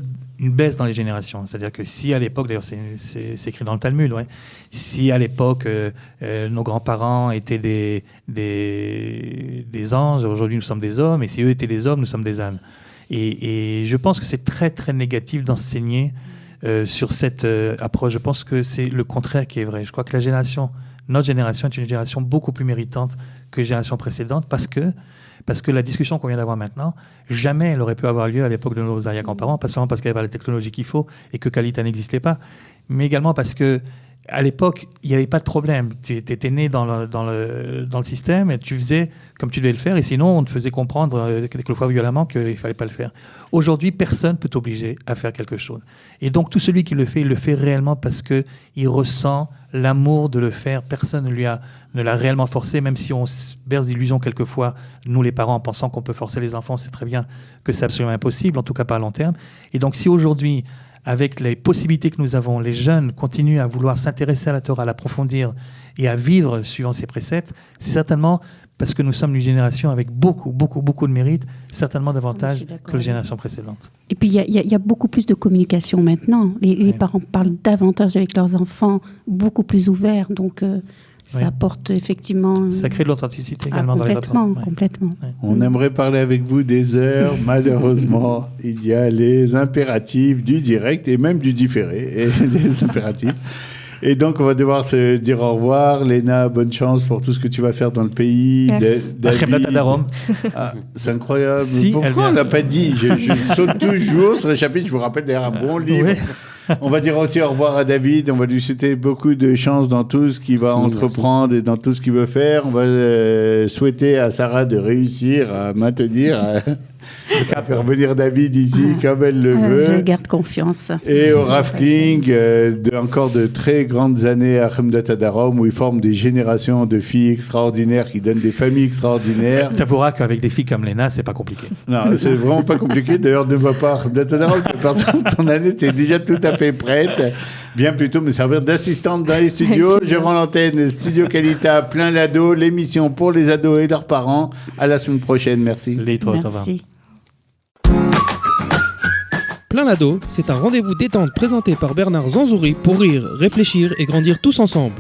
dans les générations. C'est-à-dire que si à l'époque, d'ailleurs c'est écrit dans le Talmud, ouais, si à l'époque nos grands-parents étaient des anges, aujourd'hui nous sommes des hommes, et si eux étaient des hommes, nous sommes des ânes. Et je pense que c'est très très négatif d'enseigner sur cette approche. Je pense que c'est le contraire qui est vrai. Je crois que notre génération est une génération beaucoup plus méritante que les générations précédentes parce que Parce que la discussion qu'on vient d'avoir maintenant, jamais elle aurait pu avoir lieu à l'époque de nos arrière-grands-parents, pas seulement parce qu'il n'y avait pas la technologie qu'il faut et que Kalita n'existait pas, mais également parce que à l'époque, il n'y avait pas de problème. Tu étais né dans le système et tu faisais comme tu devais le faire. Et sinon, on te faisait comprendre quelquefois violemment qu'il ne fallait pas le faire. Aujourd'hui, personne ne peut t'obliger à faire quelque chose. Et donc, tout celui qui le fait, il le fait réellement parce qu'il ressent l'amour de le faire. Personne ne l'a réellement forcé, même si on se berce d'illusions quelquefois, nous les parents, en pensant qu'on peut forcer les enfants. C'est très bien que c'est absolument impossible, en tout cas pas à long terme. Et donc, si aujourd'hui, avec les possibilités que nous avons, les jeunes continuent à vouloir s'intéresser à la Torah, à l'approfondir et à vivre suivant ses préceptes, c'est certainement parce que nous sommes une génération avec beaucoup de mérite, certainement davantage que les générations précédentes. Et puis, il y a beaucoup plus de communication maintenant. Les parents parlent davantage avec leurs enfants, beaucoup plus ouverts. Donc, ça apporte effectivement... Ça crée de l'authenticité également dans les rapports. Complètement. Ouais. On aimerait parler avec vous des heures. Malheureusement, il y a les impératifs du direct et même du différé. Et les impératifs. Et donc, on va devoir se dire au revoir. Léna, bonne chance pour tout ce que tu vas faire dans le pays. Merci. C'est incroyable. Si, pourquoi on ne l'a pas dit? Je saute toujours sur les chapitres. Je vous rappelle d'ailleurs un bon livre. Oui. On va dire aussi au revoir à David. On va lui souhaiter beaucoup de chance dans tout ce qu'il va entreprendre et dans tout ce qu'il veut faire. On va souhaiter à Sarah de réussir à maintenir... à faire venir David ici comme elle le veut. Je garde confiance. Et au Rav Kling, encore de très grandes années à Chemdat Adarom, où il forme des générations de filles extraordinaires qui donnent des familles extraordinaires. Tu avoueras qu'avec des filles comme Léna, c'est pas compliqué. Non, c'est vraiment pas compliqué. D'ailleurs, ne va pas à Chemdat Adarom. Ton année, tu es déjà tout à fait prête. Bien plutôt me servir d'assistante dans les studios. Je rends l'antenne Studio Kalita, plein l'ado, l'émission pour les ados et leurs parents. À la semaine prochaine. Merci. Merci. Plein l'ado, c'est un rendez-vous détente présenté par Bernard Zanzouri pour rire, réfléchir et grandir tous ensemble.